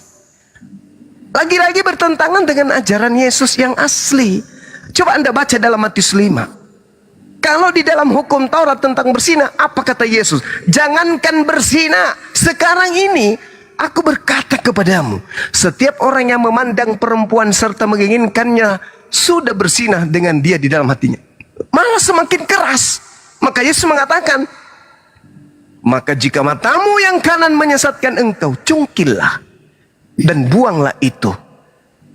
[SPEAKER 2] Lagi-lagi bertentangan dengan ajaran Yesus yang asli. Coba Anda baca dalam Matius 5. Kalau di dalam hukum Taurat tentang berzina, apa kata Yesus? Jangankan berzina, sekarang ini aku berkata kepadamu, setiap orang yang memandang perempuan serta menginginkannya sudah berzina dengan dia di dalam hatinya. Malah semakin keras. Maka Yesus mengatakan, maka jika matamu yang kanan menyesatkan engkau, cungkillah dan buanglah itu.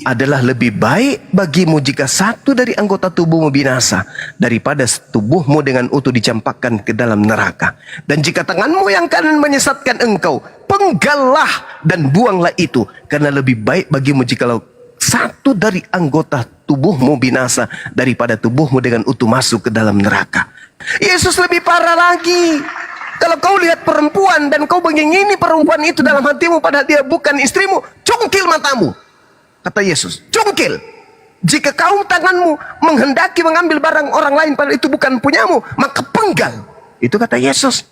[SPEAKER 2] Adalah lebih baik bagimu jika satu dari anggota tubuhmu binasa daripada tubuhmu dengan utuh dicampakkan ke dalam neraka. Dan jika tanganmu yang kanan menyesatkan engkau, penggallah dan buanglah itu, karena lebih baik bagimu jikalau satu dari anggota tubuhmu binasa daripada tubuhmu dengan utuh masuk ke dalam neraka. Yesus lebih parah lagi. Kalau kau lihat perempuan dan kau mengingini perempuan itu dalam hatimu padahal dia bukan istrimu, cungkil matamu. Kata Yesus, cungkil. Jika kau tanganmu menghendaki mengambil barang orang lain padahal itu bukan punyamu, maka penggal. Itu kata Yesus.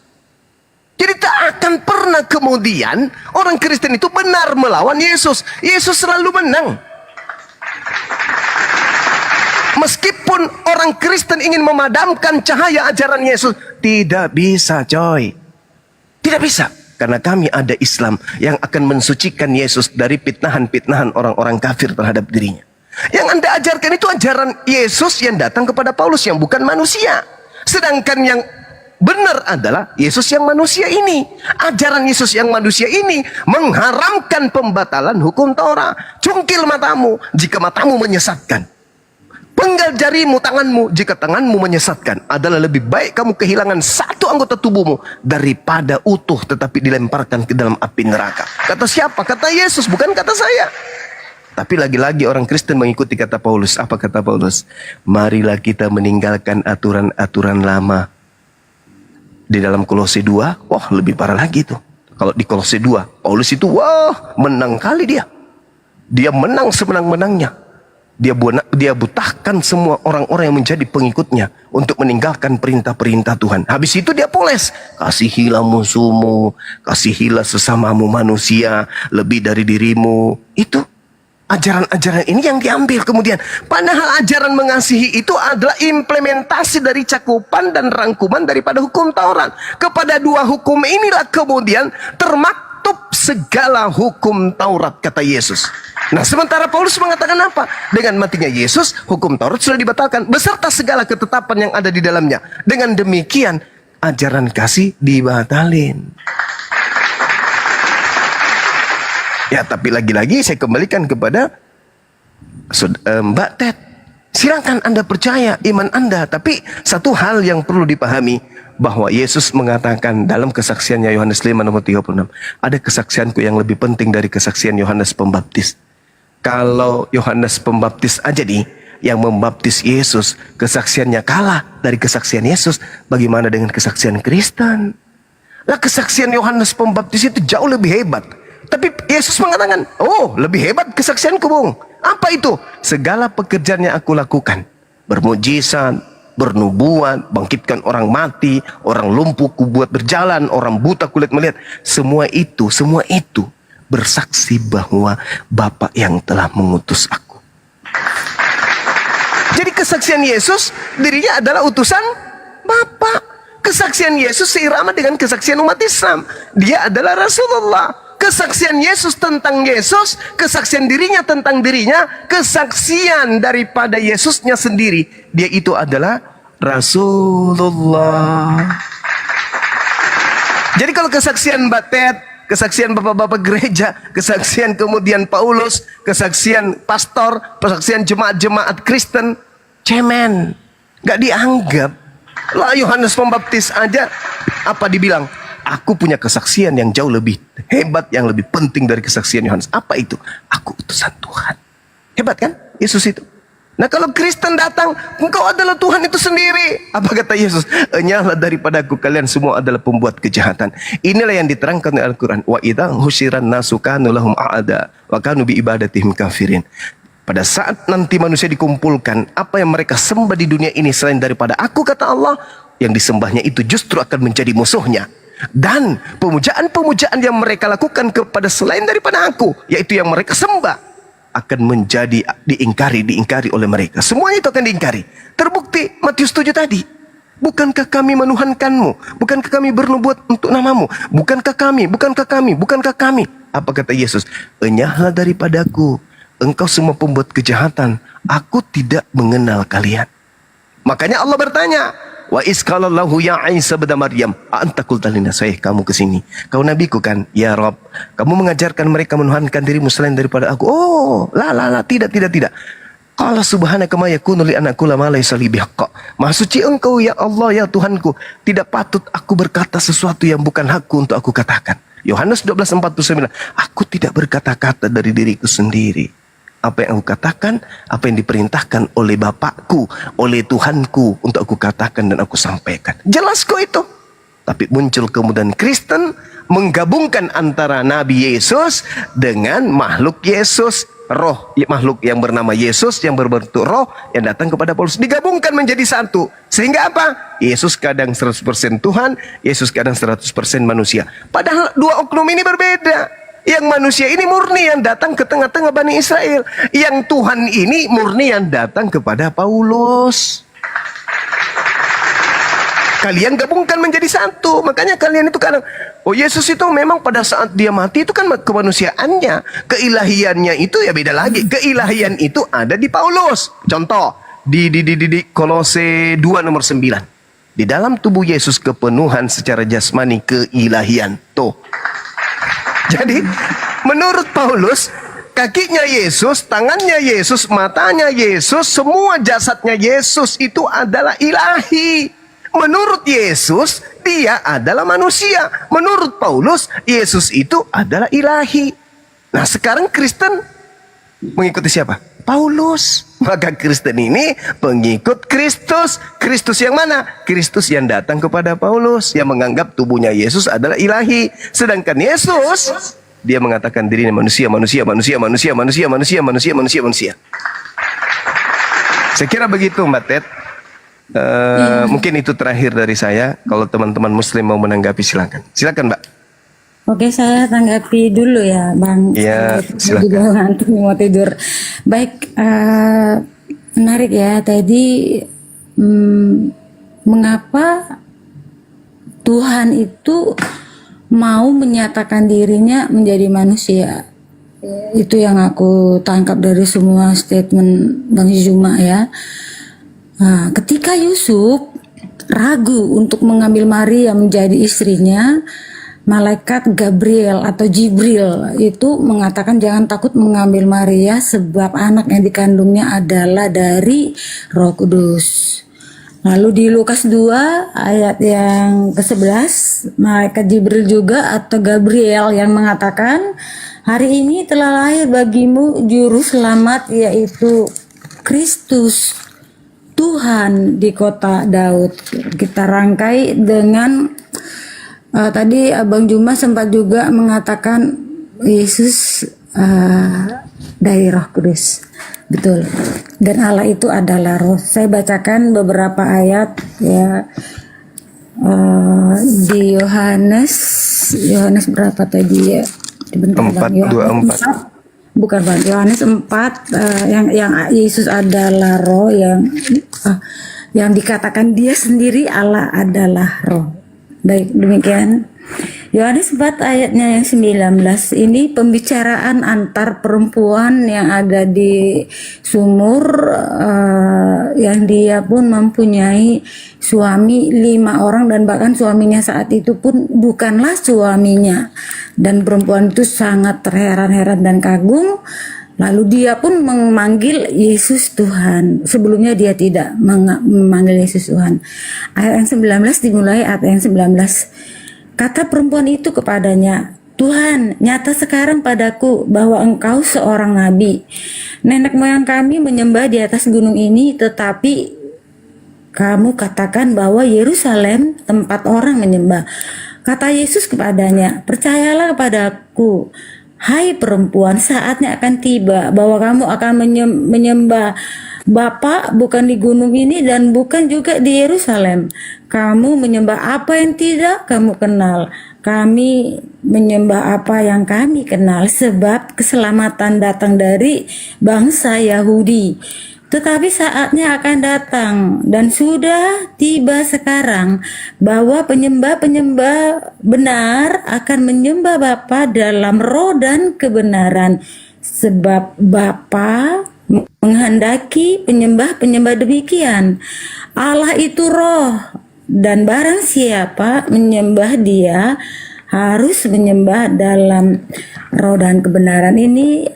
[SPEAKER 2] Jadi tak akan pernah kemudian orang Kristen itu benar melawan Yesus. Yesus selalu menang. Meskipun orang Kristen ingin memadamkan cahaya ajaran Yesus, tidak bisa, coy. Tidak bisa. Karena kami ada Islam yang akan mensucikan Yesus dari pitnahan-pitnahan orang-orang kafir terhadap dirinya. Yang Anda ajarkan itu ajaran Yesus yang datang kepada Paulus yang bukan manusia. Sedangkan yang benar adalah Yesus yang manusia ini. Ajaran Yesus yang manusia ini mengharamkan pembatalan hukum Taurat. Cungkil matamu jika matamu menyesatkan. Penggal jarimu, tanganmu jika tanganmu menyesatkan. Adalah lebih baik kamu kehilangan satu anggota tubuhmu daripada utuh tetapi dilemparkan ke dalam api neraka. Kata siapa? Kata Yesus, bukan kata saya. Tapi lagi-lagi orang Kristen mengikuti kata Paulus. Apa kata Paulus? Marilah kita meninggalkan aturan-aturan lama. Di dalam Kolose 2, wah lebih parah lagi tuh. Kalau di Kolose 2, Paulus itu wah menang kali dia. Dia menang semenang-menangnya. Dia butahkan semua orang-orang yang menjadi pengikutnya untuk meninggalkan perintah-perintah Tuhan. Habis itu dia poles. Kasihilah musuhmu, kasihilah sesamamu manusia, lebih dari dirimu. Itu ajaran-ajaran ini yang diambil kemudian. Padahal ajaran mengasihi itu adalah implementasi dari cakupan dan rangkuman daripada hukum Taurat. Kepada dua hukum inilah kemudian termaktub segala hukum Taurat, kata Yesus. Nah, sementara Paulus mengatakan apa? Dengan matinya Yesus, hukum Taurat sudah dibatalkan beserta segala ketetapan yang ada di dalamnya. Dengan demikian, ajaran kasih dibatalin. Ya, tapi lagi-lagi saya kembalikan kepada Mbak Ted. Silakan Anda percaya iman Anda. Tapi satu hal yang perlu dipahami, bahwa Yesus mengatakan dalam kesaksiannya Yohanes 5 nomor 36, ada kesaksianku yang lebih penting dari kesaksian Yohanes Pembaptis. Kalau Yohanes Pembaptis aja nih, yang membaptis Yesus, kesaksiannya kalah dari kesaksian Yesus, bagaimana dengan kesaksian Kristen? Lah, kesaksian Yohanes Pembaptis itu jauh lebih hebat. Tapi Yesus mengatakan, oh lebih hebat kesaksianku, Bung. Apa itu? Segala pekerjaan yang aku lakukan. Bermujizat, bernubuat, bangkitkan orang mati, orang lumpuh kubuat berjalan, orang buta kulit melihat. Semua itu bersaksi bahwa Bapa yang telah mengutus aku. Jadi kesaksian Yesus, dirinya adalah utusan Bapa. Kesaksian Yesus seirama dengan kesaksian umat Islam. Dia adalah Rasulullah. Kesaksian Yesus tentang Yesus, kesaksian dirinya tentang dirinya, kesaksian daripada Yesusnya sendiri. Dia itu adalah Rasulullah. Jadi kalau kesaksian Mbak Ted, kesaksian bapak-bapak gereja, kesaksian kemudian Paulus, kesaksian pastor, kesaksian jemaat-jemaat Kristen, cemen, gak dianggap. Lah Yohanes Pembaptis aja apa dibilang? Aku punya kesaksian yang jauh lebih hebat, yang lebih penting dari kesaksian Yohanes. Apa itu? Aku utusan Tuhan. Hebat kan Yesus itu? Nah, kalau Kristen datang, engkau adalah Tuhan itu sendiri. Apa kata Yesus? Enyahlah daripada aku, kalian semua adalah pembuat kejahatan. Inilah yang diterangkan oleh Al-Quran. Wa idza husyiran nasu kanu lahum a'ada wa kanu bi ibadatihim kafirin. Pada saat nanti manusia dikumpulkan, apa yang mereka sembah di dunia ini selain daripada aku, kata Allah, yang disembahnya itu justru akan menjadi musuhnya. Dan pemujaan-pemujaan yang mereka lakukan kepada selain daripada aku, yaitu yang mereka sembah, akan menjadi diingkari oleh mereka. Semuanya itu akan diingkari. Terbukti Matius 7 tadi. Bukankah kami menuhankanmu? Bukankah kami bernubuat untuk namamu? Bukankah kami? Apa kata Yesus? Enyahlah daripadaku, engkau semua pembuat kejahatan. Aku tidak mengenal kalian. Makanya Allah bertanya, wa isqalallahu ya Isa bin Maryam, anta qulta linnas, kamu kesini, kau nabiku kan? Ya Rob, kamu mengajarkan mereka menuhankan dirimu selain daripada aku. Oh, tidak. Qala subhanaka ma yakunu li an aqula ma laysa li bihaqq. Maha suci engkau ya Allah ya Tuhanku, tidak patut aku berkata sesuatu yang bukan hakku untuk aku katakan. Yohanes 12:49, aku tidak berkata-kata dari diriku sendiri. Apa yang aku katakan, apa yang diperintahkan oleh Bapakku, oleh Tuhanku untuk aku katakan dan aku sampaikan. Jelas kok itu. Tapi muncul kemudian Kristen menggabungkan antara Nabi Yesus dengan makhluk Yesus, roh, makhluk yang bernama Yesus yang berbentuk roh yang datang kepada Paulus, digabungkan menjadi satu. Sehingga apa? Yesus kadang 100% Tuhan, Yesus kadang 100% manusia. Padahal dua oknum ini berbeda. Yang manusia ini murni yang datang ke tengah-tengah Bani Israel. Yang Tuhan ini murni yang datang kepada Paulus. Kalian gabungkan menjadi satu. Makanya kalian itu kadang, oh Yesus itu memang pada saat dia mati itu kan kemanusiaannya. Keilahiannya itu ya beda lagi. Keilahian itu ada di Paulus. Contoh, di Kolose 2 nomor 9. Di dalam tubuh Yesus kepenuhan secara jasmani keilahian. Tuh. Jadi menurut Paulus, kakinya Yesus, tangannya Yesus, matanya Yesus, semua jasadnya Yesus itu adalah ilahi. Menurut Yesus, dia adalah manusia. Menurut Paulus, Yesus itu adalah ilahi. Nah sekarang Kristen Mengikuti siapa? Paulus. Maka Kristen ini pengikut Kristus. Kristus yang mana? Kristus yang datang kepada Paulus, yang menganggap tubuhnya Yesus adalah ilahi. Sedangkan Yesus, dia mengatakan dirinya manusia. Saya kira begitu Mbak Ted. Mungkin itu terakhir dari saya. Kalau teman-teman Muslim mau menanggapi, silakan. Silakan Mbak.
[SPEAKER 1] Oke, saya tanggapi dulu ya, Bang.
[SPEAKER 2] Iya,
[SPEAKER 1] Saya juga ngantuk nih, mau tidur. Baik, menarik ya tadi. Mengapa Tuhan itu mau menyatakan dirinya menjadi manusia? Itu yang aku tangkap dari semua statement Bang Zuma ya. Ketika Yusuf ragu untuk mengambil Maria menjadi istrinya, malaikat Gabriel atau Jibril itu mengatakan jangan takut mengambil Maria sebab anak yang dikandungnya adalah dari Roh Kudus. Lalu di Lukas 2 ayat yang ke-11, malaikat Jibril juga atau Gabriel yang mengatakan, hari ini telah lahir bagimu juru selamat yaitu Kristus Tuhan di kota Daud. Kita rangkai dengan tadi Abang Juma sempat juga mengatakan Yesus dari Roh Kudus, betul. Dan Allah itu adalah Roh. Saya bacakan beberapa ayat ya di Yohanes berapa tadi ya? Bentar,
[SPEAKER 2] 4:24.
[SPEAKER 1] Bukan Bang, Yohanes 4 yang Yesus adalah Roh, yang dikatakan Dia sendiri Allah adalah Roh. Baik, demikian Yohanes 4 ayatnya yang 19. Ini pembicaraan antar perempuan yang ada di sumur, yang dia pun mempunyai suami 5 orang dan bahkan suaminya saat itu pun bukanlah suaminya, dan perempuan itu sangat terheran-heran dan kagum. Lalu dia pun memanggil Yesus Tuhan. Sebelumnya dia tidak memanggil Yesus Tuhan. Ayat yang 19 dimulai ayat yang 19. Kata perempuan itu kepadanya, Tuhan, nyata sekarang padaku bahwa engkau seorang nabi. Nenek moyang kami menyembah di atas gunung ini, tetapi kamu katakan bahwa Yerusalem tempat orang menyembah. Kata Yesus kepadanya, percayalah kepadaku, hai perempuan, saatnya akan tiba bahwa kamu akan menyembah Bapa bukan di gunung ini dan bukan juga di Yerusalem. Kamu menyembah apa yang tidak kamu kenal. Kami menyembah apa yang kami kenal, sebab keselamatan datang dari bangsa Yahudi. Tetapi saatnya akan datang dan sudah tiba sekarang bahwa penyembah-penyembah benar akan menyembah Bapa dalam roh dan kebenaran, sebab Bapa menghendaki penyembah-penyembah demikian. Allah itu roh, dan barang siapa menyembah Dia harus menyembah dalam roh dan kebenaran. Ini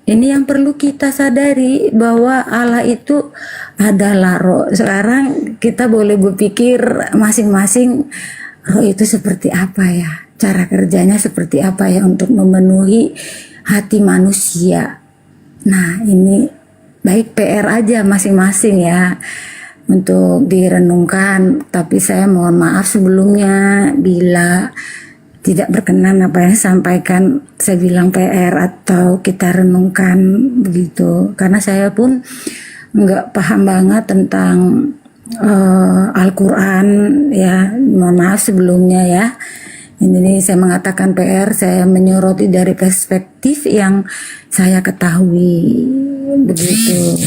[SPEAKER 1] yang perlu kita sadari, bahwa Allah itu adalah roh. Sekarang kita boleh berpikir masing-masing, roh itu seperti apa ya, cara kerjanya seperti apa ya untuk memenuhi hati manusia. Nah, ini baik PR aja masing-masing ya untuk direnungkan. Tapi saya mohon maaf sebelumnya bila tidak berkenan apa yang saya sampaikan, saya bilang PR atau kita renungkan begitu. Karena saya pun nggak paham banget tentang Al-Quran ya, mohon maaf sebelumnya ya. Ini saya mengatakan PR, saya menyoroti dari perspektif yang saya ketahui begitu.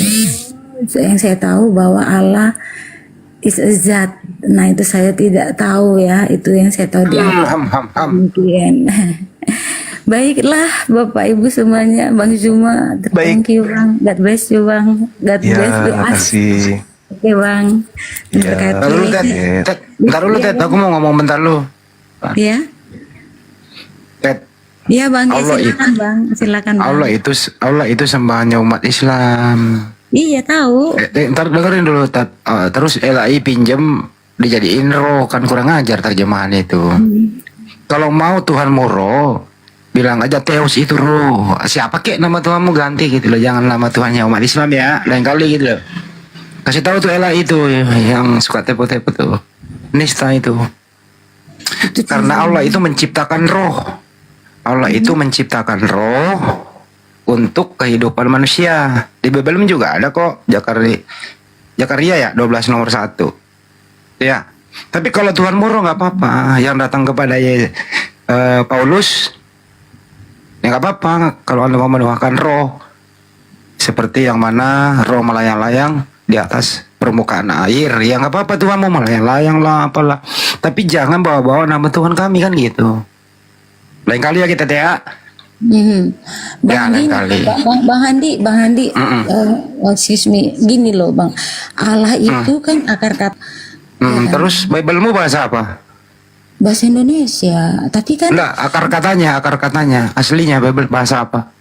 [SPEAKER 1] Yang saya tahu bahwa Allah is a zat. Nah itu saya tidak tahu ya, itu yang saya tahu di mungkin. Baiklah Bapak Ibu semuanya, Bang Zuma, thank you Bang, God bless you Bang, God bless you.
[SPEAKER 2] Terima kasih.
[SPEAKER 1] Oke Bang.
[SPEAKER 2] Ya.
[SPEAKER 4] Bentar dulu Ted, aku mau ngomong bentar lu.
[SPEAKER 1] Iya.
[SPEAKER 4] Ted.
[SPEAKER 1] Iya Bang,
[SPEAKER 4] Allah
[SPEAKER 1] silakan Bang, silakan Bang.
[SPEAKER 4] Allah itu sembahannya umat Islam.
[SPEAKER 1] Iya tahu.
[SPEAKER 4] Ntar dengerin dulu Ted. Terus LAI pinjem dijadiin roh, kan kurang ajar terjemahan itu. Kalau mau Tuhan mau roh, bilang aja Theos itu roh. Siapa kek nama Tuhanmu ganti gitu loh. Jangan nama Tuhannya umat Islam ya. Lain kali gitu loh. Kasih tahu tuh Ella itu yang suka tepo-tepo tuh. Nista itu. Karena Allah itu menciptakan roh. Allah itu menciptakan roh untuk kehidupan manusia. Di Bible juga ada kok Zakaria ya 12 nomor 1. Ya. Tapi kalau Tuhan roh nggak apa-apa. Yang datang kepada Paulus ya nggak apa-apa kalau Anda mau menuhankan roh seperti yang mana roh melayang-layang di atas permukaan air. Ya nggak apa-apa, Tuhan mau melayang-layang lah apalah. Tapi jangan bawa-bawa nama Tuhan kami kan gitu. Lain kali ya kita ya.
[SPEAKER 1] Bang,
[SPEAKER 4] lain
[SPEAKER 1] gini,
[SPEAKER 4] kali.
[SPEAKER 1] Bang Handi, excuse me, gini loh Bang, Allah itu kan akar kata.
[SPEAKER 4] Terus Bible-mu bahasa apa?
[SPEAKER 1] Bahasa Indonesia, tapi kan
[SPEAKER 4] Enggak, akar katanya, aslinya Bible bahasa apa?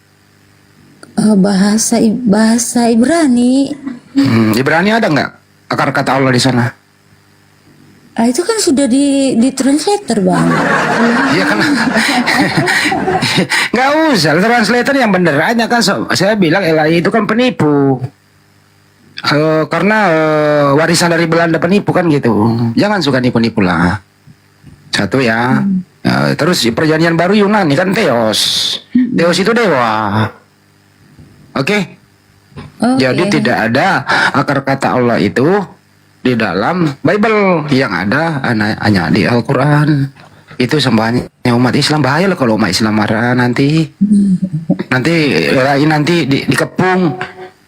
[SPEAKER 1] bahasa Ibrani.
[SPEAKER 4] Ibrani ada nggak akar kata Allah di sana?
[SPEAKER 1] Itu kan sudah di translator Bang.
[SPEAKER 4] Iya kan? Nggak usah, translator yang bener aja kan. Saya bilang Ella itu kan penipu. Karena warisan dari Belanda penipu kan gitu. Jangan suka nipu-nipu lah. Satu ya. Terus perjanjian baru Yunani kan Theos. Theos itu dewa. Oke. Jadi tidak ada akar kata Allah itu di dalam Bible. Yang ada hanya di Al-Quran. Itu sembahannya umat Islam. Bahaya loh kalau umat Islam marah nanti. Nanti dikepung.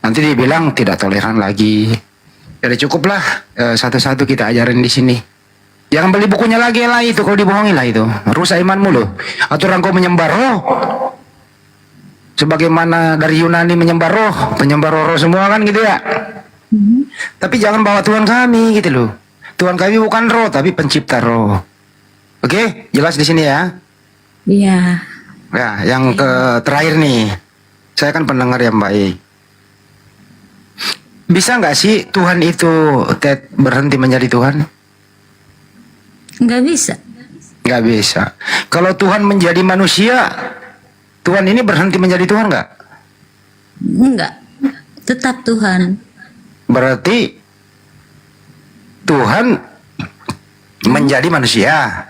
[SPEAKER 4] Nanti dibilang tidak toleran lagi. Jadi cukuplah satu-satu kita ajarin di sini. Jangan beli bukunya lagi lah itu, kalau dibohongi lah itu. Rusak imanmu loh. Atau engkau menyembah roh. Sebagaimana dari Yunani menyembah roh, penyembah roh semua kan gitu ya. Tapi jangan bawa Tuhan kami gitu loh. Tuhan kami bukan roh tapi pencipta roh. Oke, jelas di sini ya.
[SPEAKER 1] Iya.
[SPEAKER 4] Ya, yang terakhir nih. Saya kan pendengar yang baik. Bisa nggak sih Tuhan itu berhenti menjadi Tuhan?
[SPEAKER 1] Nggak bisa.
[SPEAKER 4] Nggak bisa. Kalau Tuhan menjadi manusia, Tuhan ini berhenti menjadi Tuhan nggak?
[SPEAKER 1] Enggak. Tetap Tuhan.
[SPEAKER 4] Berarti Tuhan menjadi manusia.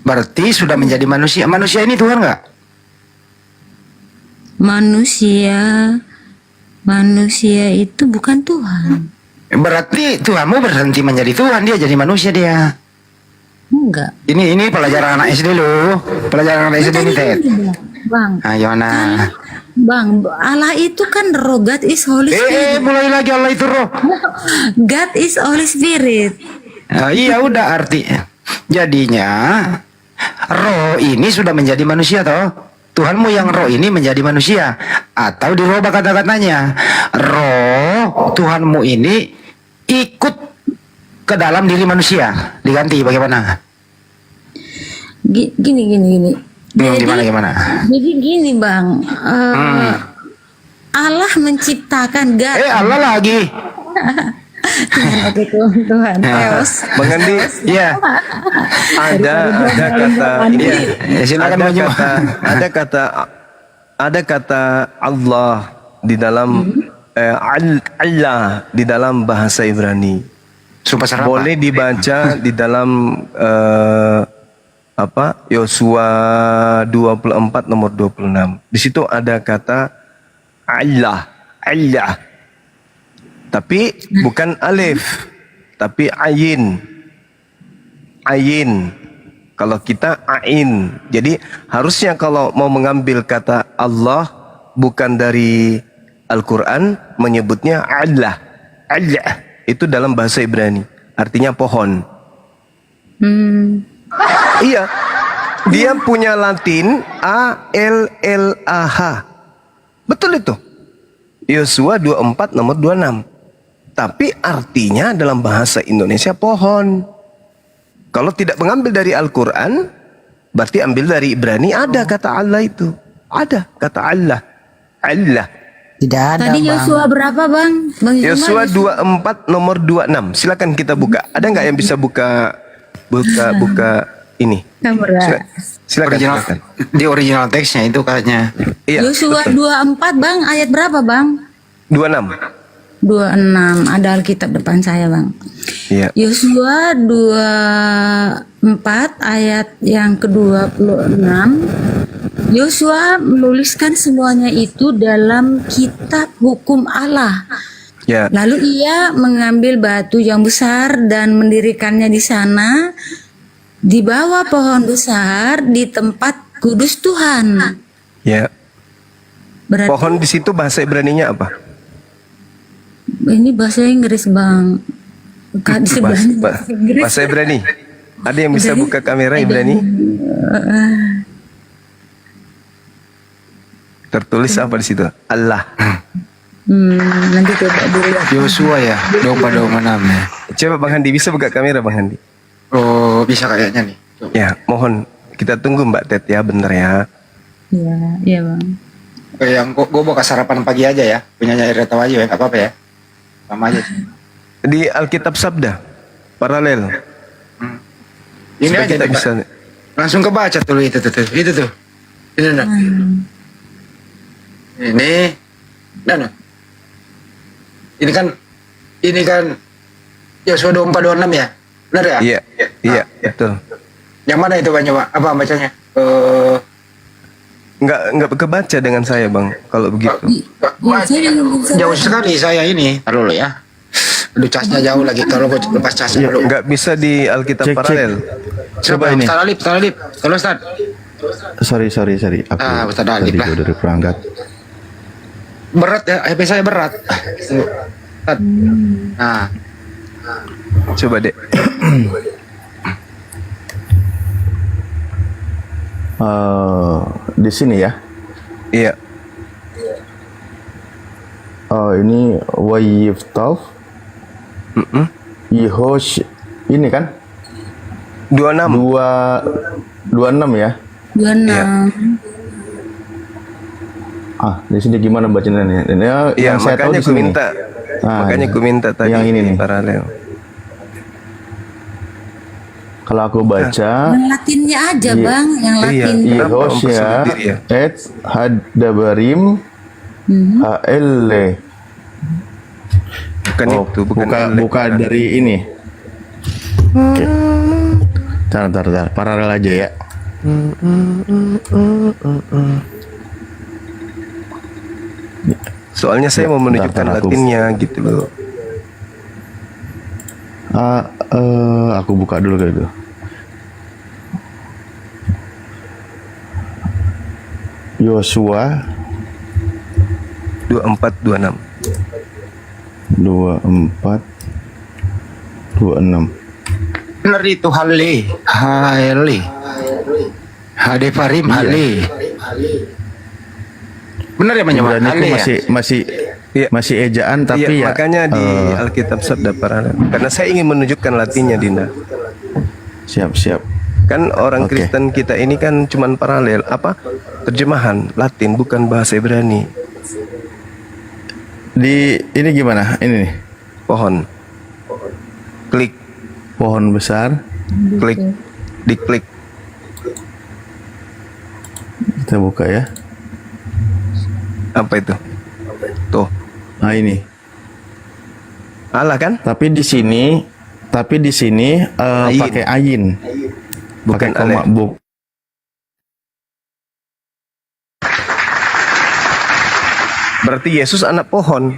[SPEAKER 4] Berarti sudah menjadi manusia. Manusia ini Tuhan nggak?
[SPEAKER 1] Manusia itu bukan Tuhan.
[SPEAKER 4] Berarti Tuhanmu berhenti menjadi Tuhan, dia jadi manusia dia.
[SPEAKER 1] Enggak.
[SPEAKER 4] Ini pelajaran anak SD loh. Pelajaran anak SD ini, Ted.
[SPEAKER 1] Bang.
[SPEAKER 4] Ayo nah.
[SPEAKER 1] Bang, Allah itu kan roh, God is Holy Spirit.
[SPEAKER 4] Mulai lagi Allah itu roh.
[SPEAKER 1] God is Holy Spirit.
[SPEAKER 4] Iya udah artinya. Jadinya roh ini sudah menjadi manusia toh. Tuhanmu yang roh ini menjadi manusia. Atau dirubah kata-katanya. Roh Tuhanmu ini ikut ke dalam diri manusia. Diganti bagaimana?
[SPEAKER 1] Gini.
[SPEAKER 4] Gimana?
[SPEAKER 1] Jadi gini Bang. Allah menciptakan God.
[SPEAKER 4] Allah lagi.
[SPEAKER 1] Tuhan. Theos.
[SPEAKER 2] Bang Andi,
[SPEAKER 4] Iya.
[SPEAKER 2] ada kata,
[SPEAKER 4] Silakan
[SPEAKER 2] ada kata Allah di dalam Allah di dalam bahasa Ibrani.
[SPEAKER 4] Sumpah serapah.
[SPEAKER 2] Boleh dibaca di dalam Yosua 24 nomor 26. Di situ ada kata Allah. Tapi bukan alif, tapi ayin. Kalau kita ain. Jadi harusnya kalau mau mengambil kata Allah bukan dari Al-Quran, menyebutnya Allah. Itu dalam bahasa Ibrani. Artinya pohon. Iya. Dia punya Latin A-L-L-A-H. Betul itu. Yosua 24 nomor 26. Tapi artinya dalam bahasa Indonesia pohon. Kalau tidak mengambil dari Al-Quran, berarti ambil dari Ibrani. Ada kata Allah itu. Ada kata Allah.
[SPEAKER 4] Tidak ada.
[SPEAKER 1] Tadi Yosua berapa Bang?
[SPEAKER 2] Yosua 24 nomor 26. Silakan kita buka. Ada nggak yang bisa buka ini.
[SPEAKER 1] Kamera.
[SPEAKER 2] Silakan.
[SPEAKER 4] Original,
[SPEAKER 2] silakan.
[SPEAKER 4] di original teksnya itu kayaknya.
[SPEAKER 2] Iya.
[SPEAKER 1] Yosua 24 Bang, ayat berapa Bang?
[SPEAKER 2] 26.
[SPEAKER 1] 26, ada Alkitab depan saya Bang.
[SPEAKER 2] Iya.
[SPEAKER 1] Yosua 24 ayat yang ke-26. Yosua menuliskan semuanya itu dalam kitab hukum Allah.
[SPEAKER 2] Ya.
[SPEAKER 1] Lalu ia mengambil batu yang besar dan mendirikannya di sana, di bawah pohon besar di tempat kudus Tuhan.
[SPEAKER 2] Ya.
[SPEAKER 1] Berarti
[SPEAKER 2] Pohon di situ bahasa Ibraninya apa?
[SPEAKER 1] ini bahasa Inggris Bang. Di sebelahnya bahasa Inggris.
[SPEAKER 2] Bahasa Ibrani. Ada yang bisa buka kamera Ibrani? Tertulis apa di situ? Allah.
[SPEAKER 1] Nanti coba dilihat.
[SPEAKER 4] Yosua ya, 26 ya.
[SPEAKER 2] Coba Bang Handi bisa buka kamera Bang Handi.
[SPEAKER 4] Oh, bisa kayaknya nih. Coba.
[SPEAKER 2] Ya, mohon kita tunggu Mbak Tet ya, bentar ya.
[SPEAKER 1] Iya, iya Bang.
[SPEAKER 4] Yang gue buka sarapan pagi aja ya, punyanya Ira Tawayu ya, nggak apa-apa ya. Sama aja.
[SPEAKER 2] Di Alkitab Sabda paralel.
[SPEAKER 4] Ini
[SPEAKER 2] Supaya
[SPEAKER 4] aja
[SPEAKER 2] kita
[SPEAKER 4] deh,
[SPEAKER 2] bisa.
[SPEAKER 4] Pak. Langsung kebaca tuh itu tuh. Ini nah. Ini nah. Ini kan Yosua 24 26 ya. Benar ya?
[SPEAKER 2] Iya, iya, betul.
[SPEAKER 4] Yang mana itu banyak Pak? Apa bacanya?
[SPEAKER 2] Nggak kebaca dengan saya Bang kalau begitu.
[SPEAKER 4] Jauh sekali saya ini. Taruh dulu ya. Aduh casnya jauh lagi. Kalau gue lepas casnya dulu.
[SPEAKER 2] Nggak bisa di Alkitab
[SPEAKER 5] Cek,
[SPEAKER 2] paralel.
[SPEAKER 4] Coba ini. Ustaz Alip. Kalau Ustaz.
[SPEAKER 5] Sorry. Aku
[SPEAKER 4] Ustaz Alip
[SPEAKER 5] tadi
[SPEAKER 4] lah.
[SPEAKER 5] udah perangkat.
[SPEAKER 4] Berat ya, HP saya berat. Ustaz. Nah,
[SPEAKER 2] Coba Dek.
[SPEAKER 5] Di sini ya.
[SPEAKER 2] Iya.
[SPEAKER 5] Ini Wayiftaf. Yehosh ini kan
[SPEAKER 2] 26.
[SPEAKER 5] 26 ya.
[SPEAKER 1] 26.
[SPEAKER 5] Di sini gimana bacanya nih?
[SPEAKER 2] Iya,
[SPEAKER 5] Yang saya tahu
[SPEAKER 2] makanya
[SPEAKER 5] di sini.
[SPEAKER 2] minta. Makanya ku minta tadi
[SPEAKER 5] yang ini nih.
[SPEAKER 2] paralel.
[SPEAKER 5] Kalau aku baca
[SPEAKER 1] Yang Latinnya aja Bang, yang
[SPEAKER 2] Iya.
[SPEAKER 1] Latin.
[SPEAKER 2] Kenapa
[SPEAKER 5] Yehoshia
[SPEAKER 2] mempersulit diri ya?
[SPEAKER 5] et Hadabarim HL.
[SPEAKER 2] Bukan itu, bukan
[SPEAKER 5] buka dari ini. Oke. Tar. Paralel aja ya.
[SPEAKER 2] Soalnya saya mau menunjukkan
[SPEAKER 5] Bentar, aku-
[SPEAKER 2] Latinnya gitu loh.
[SPEAKER 5] Aku buka dulu gitu. Yosua
[SPEAKER 2] 24 26.
[SPEAKER 5] 24 26.
[SPEAKER 4] benar itu Hale. Hadeparim Hale. Benar ya banyak
[SPEAKER 5] Dan itu
[SPEAKER 4] Hale ya?
[SPEAKER 2] Iya.
[SPEAKER 5] masih ejaan tapi
[SPEAKER 2] Iya,
[SPEAKER 5] ya
[SPEAKER 2] makanya di Alkitab Sabda paralel. Karena saya ingin menunjukkan Latinnya Dinda.
[SPEAKER 5] siap.
[SPEAKER 2] Kan orang
[SPEAKER 5] Oke.
[SPEAKER 2] Kristen kita ini kan cuman paralel apa? Terjemahan Latin bukan bahasa Ibrani.
[SPEAKER 5] Di ini gimana? Ini nih.
[SPEAKER 2] Pohon. Klik,
[SPEAKER 5] Pohon besar.
[SPEAKER 2] diklik.
[SPEAKER 5] Kita buka ya.
[SPEAKER 2] Apa itu? Tuh,
[SPEAKER 5] Nah, ini.
[SPEAKER 2] Allah kan?
[SPEAKER 5] Tapi di sini
[SPEAKER 2] Ayin.
[SPEAKER 5] pakai ayin.
[SPEAKER 2] Bukan
[SPEAKER 5] Pakai koma
[SPEAKER 2] alef. Berarti Yesus anak pohon.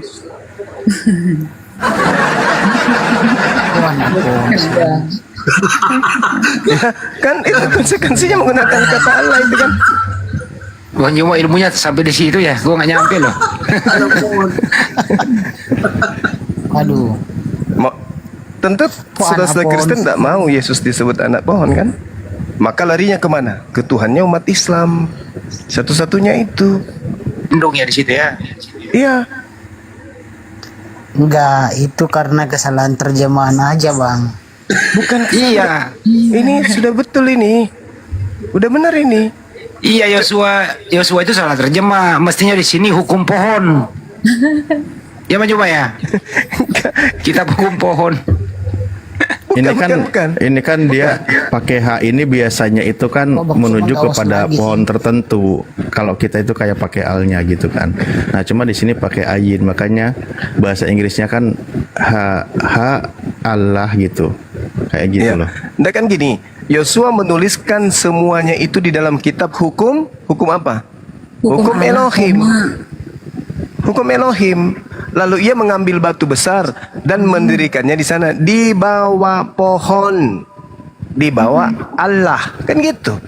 [SPEAKER 2] Ya, kan itu konsekuensinya menggunakan kata Allah itu kan.
[SPEAKER 4] Gua cuma ilmunya sampai di situ ya, gua nggak nyampe loh.
[SPEAKER 6] Aduh,
[SPEAKER 2] Tentu saudara-saudara Kristen tidak mau Yesus disebut anak pohon kan? Maka larinya kemana? Ke Tuhannya umat Islam. Satu-satunya itu.
[SPEAKER 4] Endung ya di situ ya.
[SPEAKER 2] Iya.
[SPEAKER 6] enggak, itu karena kesalahan terjemahan aja, Bang.
[SPEAKER 2] Bukan.
[SPEAKER 4] Iya.
[SPEAKER 2] Ini sudah betul ini. Udah benar ini.
[SPEAKER 4] Iya Yosua itu salah terjemah. Mestinya di sini hukum pohon. Ya mencoba ya. Kita hukum pohon.
[SPEAKER 5] Ini kan dia pakai H ini biasanya itu kan
[SPEAKER 6] Oh, Bang
[SPEAKER 5] menuju
[SPEAKER 6] Suma gawas
[SPEAKER 5] kepada
[SPEAKER 6] lagi
[SPEAKER 5] pohon tertentu. Kalau kita itu kayak pakai alnya gitu kan. Nah, cuma di sini pakai ayin, makanya bahasa Inggrisnya kan H Allah gitu. Kayak gitu
[SPEAKER 2] Ya.
[SPEAKER 5] loh.
[SPEAKER 2] Nah kan gini, Yosua menuliskan semuanya itu di dalam kitab hukum apa? Hukum
[SPEAKER 1] Allah,
[SPEAKER 2] Elohim.
[SPEAKER 1] Koma.
[SPEAKER 2] Hukum Elohim. Lalu ia mengambil batu besar dan mendirikannya di sana di bawah pohon, di bawah Allah, kan gitu.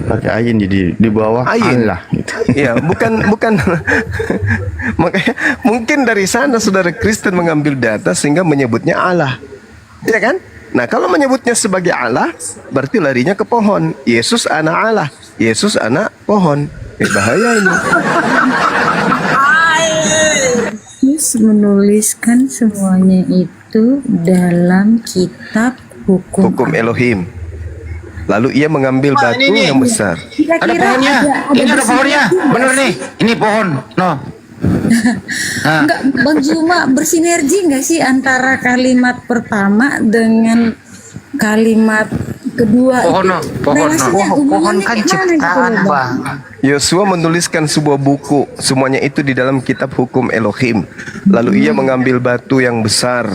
[SPEAKER 5] Pakai ayin jadi di bawah
[SPEAKER 2] Ayin.
[SPEAKER 5] Allah gitu.
[SPEAKER 2] Ya, bukan makanya mungkin dari sana saudara Kristen mengambil data sehingga menyebutnya Allah. Ya kan? Nah, kalau menyebutnya sebagai Allah, berarti larinya ke pohon. Yesus anak Allah, Yesus anak pohon. Bahaya ini.
[SPEAKER 1] Yesus menuliskan semuanya itu dalam kitab hukum.
[SPEAKER 2] Hukum Elohim. Lalu ia mengambil batu yang besar.
[SPEAKER 4] Ada
[SPEAKER 1] Kira-kira
[SPEAKER 4] pohonnya. Ini ada pohonnya. Bener nih. Ini pohon. No. Nah,
[SPEAKER 1] Enggak, Bang Juma, bersinergi nggak sih antara kalimat pertama dengan kalimat kedua?
[SPEAKER 4] Pohon,
[SPEAKER 1] Itu
[SPEAKER 4] no. Pohon, no.
[SPEAKER 1] relasinya,
[SPEAKER 6] Pohon
[SPEAKER 1] hubungannya
[SPEAKER 6] kan
[SPEAKER 1] gimana gitu
[SPEAKER 6] ciptaan,
[SPEAKER 1] loh,
[SPEAKER 6] Bang.
[SPEAKER 2] Yosua menuliskan sebuah buku, semuanya itu di dalam kitab hukum Elohim. Lalu ia mengambil batu yang besar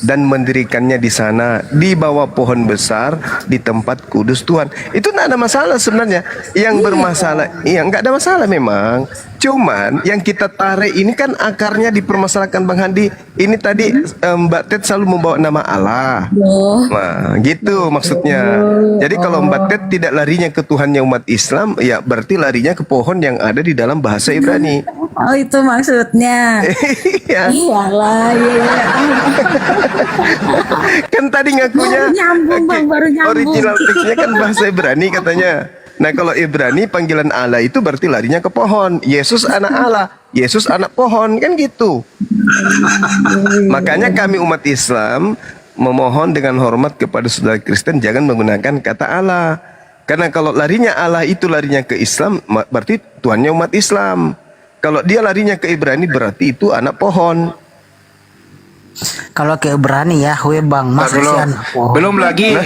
[SPEAKER 2] dan mendirikannya di sana di bawah pohon besar di tempat kudus Tuhan. Itu tidak ada masalah sebenarnya. Yang bermasalah, iya nggak ada masalah memang. Cuman yang kita tarik ini kan akarnya dipermasalahkan Bang Handi. Ini tadi Mbak Ted selalu membawa nama Allah.
[SPEAKER 1] Loh.
[SPEAKER 2] Nah, gitu maksudnya. Jadi kalau Mbak Ted tidak larinya ke Tuhannya umat Islam, ya berarti larinya ke pohon yang ada di dalam bahasa Ibrani.
[SPEAKER 1] Oh, itu maksudnya.
[SPEAKER 2] Iya.
[SPEAKER 1] Iyalah, iya.
[SPEAKER 2] Kan tadi ngakunya
[SPEAKER 1] Baru nyambung, Bang, baru nyambung.
[SPEAKER 2] original teksnya kan bahasa Ibrani katanya. Nah, kalau Ibrani panggilan Allah itu berarti larinya ke pohon. Yesus anak Allah, Yesus anak pohon, kan gitu. Makanya kami umat Islam memohon dengan hormat kepada saudara Kristen jangan menggunakan kata Allah. Karena kalau larinya Allah itu larinya ke Islam, berarti Tuhannya umat Islam. Kalau dia larinya ke Ibrani berarti itu anak pohon.
[SPEAKER 6] Kalau ke Ibrani ya, Yahweh Bang, masa sih anak pohon?
[SPEAKER 4] belum lagi.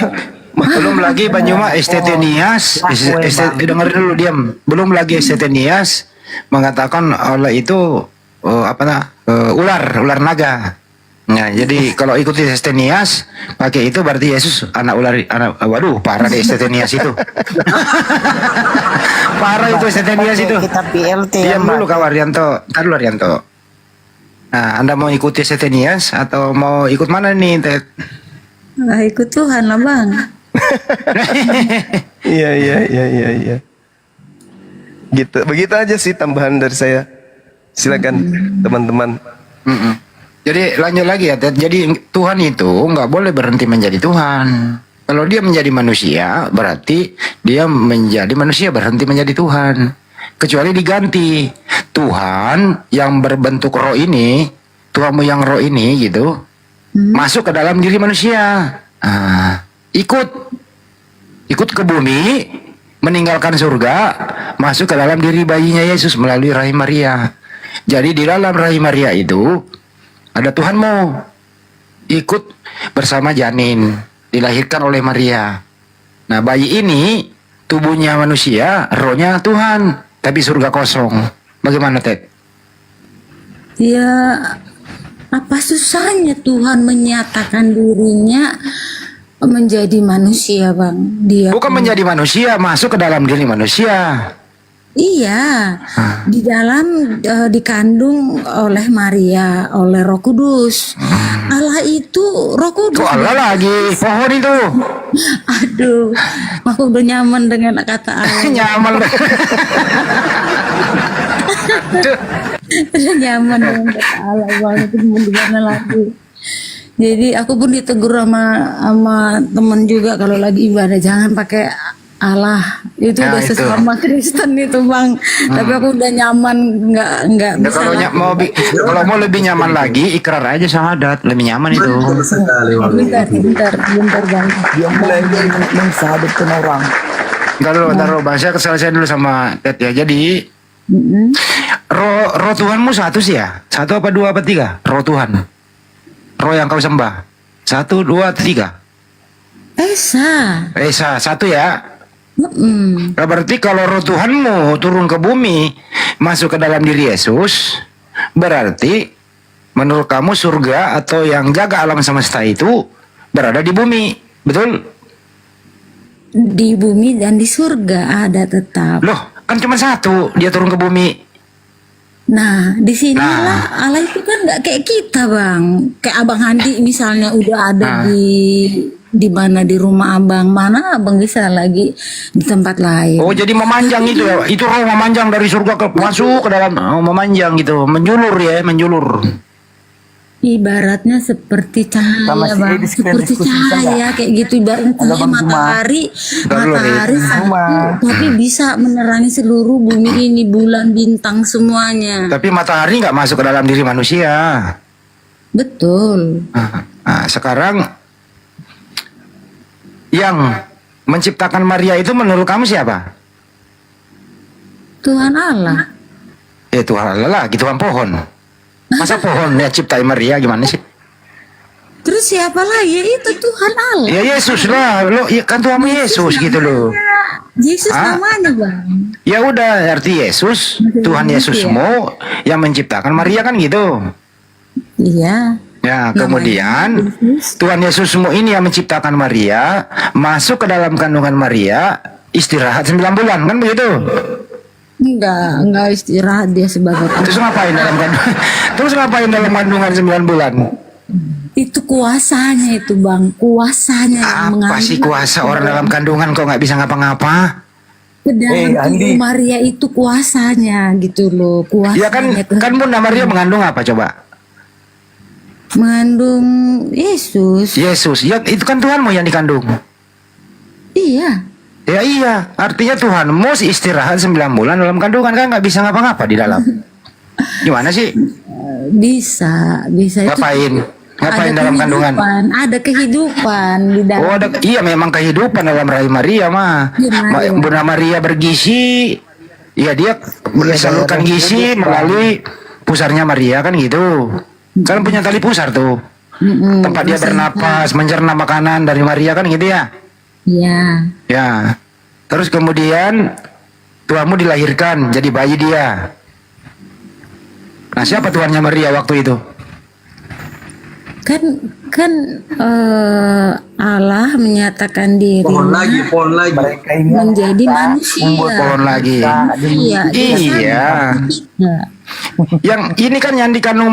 [SPEAKER 4] Belum lagi Banyuma Estetenias, dengar dulu diam. Belum lagi Estetenias mengatakan Allah itu ular naga. Nah, jadi kalau ikuti Estetenias pakai itu berarti Yesus anak ular, waduh parah deh Estetenias itu. Parah itu Estetenias itu.
[SPEAKER 6] Kita PLT ya,
[SPEAKER 4] Diam
[SPEAKER 6] Bang.
[SPEAKER 4] dulu Kak Waryanto. Ntar dulu Waryanto. Nah, Anda mau ikuti Estetenias atau mau ikut mana nih, Ted?
[SPEAKER 1] Nah, ikut Tuhan lah, Bang.
[SPEAKER 2] Iya. Gitu, begitu aja sih tambahan dari saya. Silakan teman-teman.
[SPEAKER 4] Mm-mm. Jadi lanjut lagi ya, Ted. Jadi Tuhan itu nggak boleh berhenti menjadi Tuhan. Kalau dia menjadi manusia, berarti dia menjadi manusia berhenti menjadi Tuhan. Kecuali diganti Tuhan yang berbentuk roh ini, Tuhanmu yang roh ini gitu, masuk ke dalam diri manusia. Ikut ke bumi, meninggalkan surga, masuk ke dalam diri bayinya Yesus melalui rahim Maria. Jadi di dalam rahim Maria itu ada Tuhanmu, ikut bersama janin, dilahirkan oleh Maria. Nah, bayi ini tubuhnya manusia, rohnya Tuhan, tapi surga kosong. Bagaimana, Ted?
[SPEAKER 1] Ya, apa susahnya Tuhan menyatakan dirinya menjadi manusia, Bang? Dia
[SPEAKER 4] Bukan menjadi manusia, masuk ke dalam diri manusia.
[SPEAKER 1] Iya, di dalam dikandung oleh Maria, oleh Roh Kudus. Allah itu Roh Kudus.
[SPEAKER 4] Kok Allah lagi? Pohon itu.
[SPEAKER 1] Aduh, aku udah nyaman dengan kata Allah.
[SPEAKER 4] Nyaman.
[SPEAKER 1] Udah nyaman dengan kata Allah banget, mau gimana lagi. Jadi aku pun ditegur sama temen juga kalau lagi ibadah jangan pakai Allah. Itu
[SPEAKER 4] Nah,
[SPEAKER 1] udah
[SPEAKER 4] itu.
[SPEAKER 1] sesama Kristen itu, Bang. Tapi aku udah nyaman, nggak
[SPEAKER 4] Ya,
[SPEAKER 1] bisa
[SPEAKER 4] kalau
[SPEAKER 1] lagi.
[SPEAKER 4] kalau mau lebih nyaman lagi, ikrar aja syahadat, lebih nyaman itu.
[SPEAKER 1] Bentar, Bang.
[SPEAKER 6] Dia mulai mensahadutkan orang.
[SPEAKER 4] Bentar dulu, Bang. Saya selesai dulu sama Ted ya. Jadi roh Tuhanmu satu sih ya? Satu apa dua apa tiga? Roh Tuhan. roh yang kau sembah? 1, 2, 3.
[SPEAKER 1] Esa.
[SPEAKER 4] Satu ya.
[SPEAKER 1] Mm-mm.
[SPEAKER 4] Nah, berarti kalau roh Tuhanmu turun ke bumi, masuk ke dalam diri Yesus, berarti menurut kamu surga atau yang jaga alam semesta itu berada di bumi, betul?
[SPEAKER 1] Di bumi dan di surga ada tetap.
[SPEAKER 4] Loh, kan cuma satu dia turun ke bumi.
[SPEAKER 1] Nah, di sinilah Allah itu kan nggak kayak kita, Bang. Kayak Abang Handi misalnya udah ada di mana di rumah Abang, mana Abang bisa lagi di tempat lain.
[SPEAKER 4] Oh, jadi memanjang itu ya. Itu roh memanjang dari surga ke masuk ke dalam, memanjang gitu, menjulur ya, menjulur.
[SPEAKER 1] Ibaratnya seperti
[SPEAKER 6] Sama
[SPEAKER 1] cahaya,
[SPEAKER 6] si
[SPEAKER 1] Bang.
[SPEAKER 6] Edis kalian
[SPEAKER 1] Seperti
[SPEAKER 6] diskusi bisa
[SPEAKER 1] cahaya kayak gitu, ibaratnya
[SPEAKER 6] Halo, Bang Zuma.
[SPEAKER 1] matahari satu,
[SPEAKER 6] Zuma.
[SPEAKER 1] tapi bisa menerangi seluruh bumi ini, bulan, bintang semuanya.
[SPEAKER 4] Tapi matahari nggak masuk ke dalam diri manusia.
[SPEAKER 1] Betul.
[SPEAKER 4] Nah, sekarang yang menciptakan Maria itu menurut kamu siapa?
[SPEAKER 1] Tuhan Allah.
[SPEAKER 4] Tuhan Allah lagi, Tuhan pohon. Masa pohon ya ciptain Maria, gimana sih?
[SPEAKER 1] Terus siapa lagi? Itu Tuhan Allah.
[SPEAKER 4] Ya Yesus lah, lo ya kan Tuhanmu Yesus gitu loh.
[SPEAKER 1] Yesus
[SPEAKER 4] Ah?
[SPEAKER 1] namanya, Bang.
[SPEAKER 4] Ya udah, arti Yesus, Tuhan Yesusmu yang menciptakan Maria kan gitu.
[SPEAKER 1] Iya.
[SPEAKER 4] Ya, kemudian Tuhan Yesusmu ini yang menciptakan Maria, masuk ke dalam kandungan Maria, istirahat 9 bulan, kan begitu?
[SPEAKER 1] Enggak istirahat dia sebagai
[SPEAKER 4] Terus ngapain dalam kandungan? Terus ngapain dalam kandungan 9 bulan?
[SPEAKER 1] itu kuasanya itu, Bang. Kuasanya yang
[SPEAKER 4] Apa sih kuasa orang dalam kandungan kok nggak bisa ngapa-ngapa?
[SPEAKER 1] ke dalam tubuh Maria itu kuasanya gitu loh.
[SPEAKER 4] Ya kan,
[SPEAKER 1] Kuasanya
[SPEAKER 4] kan Bunda Maria mengandung apa coba?
[SPEAKER 1] mengandung Yesus.
[SPEAKER 4] Yesus, ya itu kan Tuhanmu yang dikandung.
[SPEAKER 1] Iya.
[SPEAKER 4] Ya iya, artinya Tuhanmu istirahat 9 bulan dalam kandungan kan nggak bisa ngapa-ngapa di dalam. Gimana sih?
[SPEAKER 1] Bisa itu.
[SPEAKER 4] Ngapain? Ngapain
[SPEAKER 1] ada
[SPEAKER 4] dalam kandungan?
[SPEAKER 1] kehidupan, ada kehidupan di dalam.
[SPEAKER 4] Oh, iya memang kehidupan dalam rahim Maria mah.
[SPEAKER 1] Iya.
[SPEAKER 4] Bunda Maria bergizi, ya dia disalurkan gizi melalui pusarnya Maria kan gitu. Kan punya tali pusar tuh. Tempat dia bernapas, mencerna makanan dari Maria kan gitu ya.
[SPEAKER 1] Iya.
[SPEAKER 4] Ya. Terus kemudian Tuhanmu dilahirkan jadi bayi dia. Nah, siapa Tuhannya Maria waktu itu?
[SPEAKER 1] Kan Allah menyatakan diri
[SPEAKER 7] Pohon lagi.
[SPEAKER 1] menjadi manusia.
[SPEAKER 4] Pohon lagi.
[SPEAKER 1] Iya.
[SPEAKER 4] Iya.
[SPEAKER 1] Iya.
[SPEAKER 4] Yang ini kan yang dikandung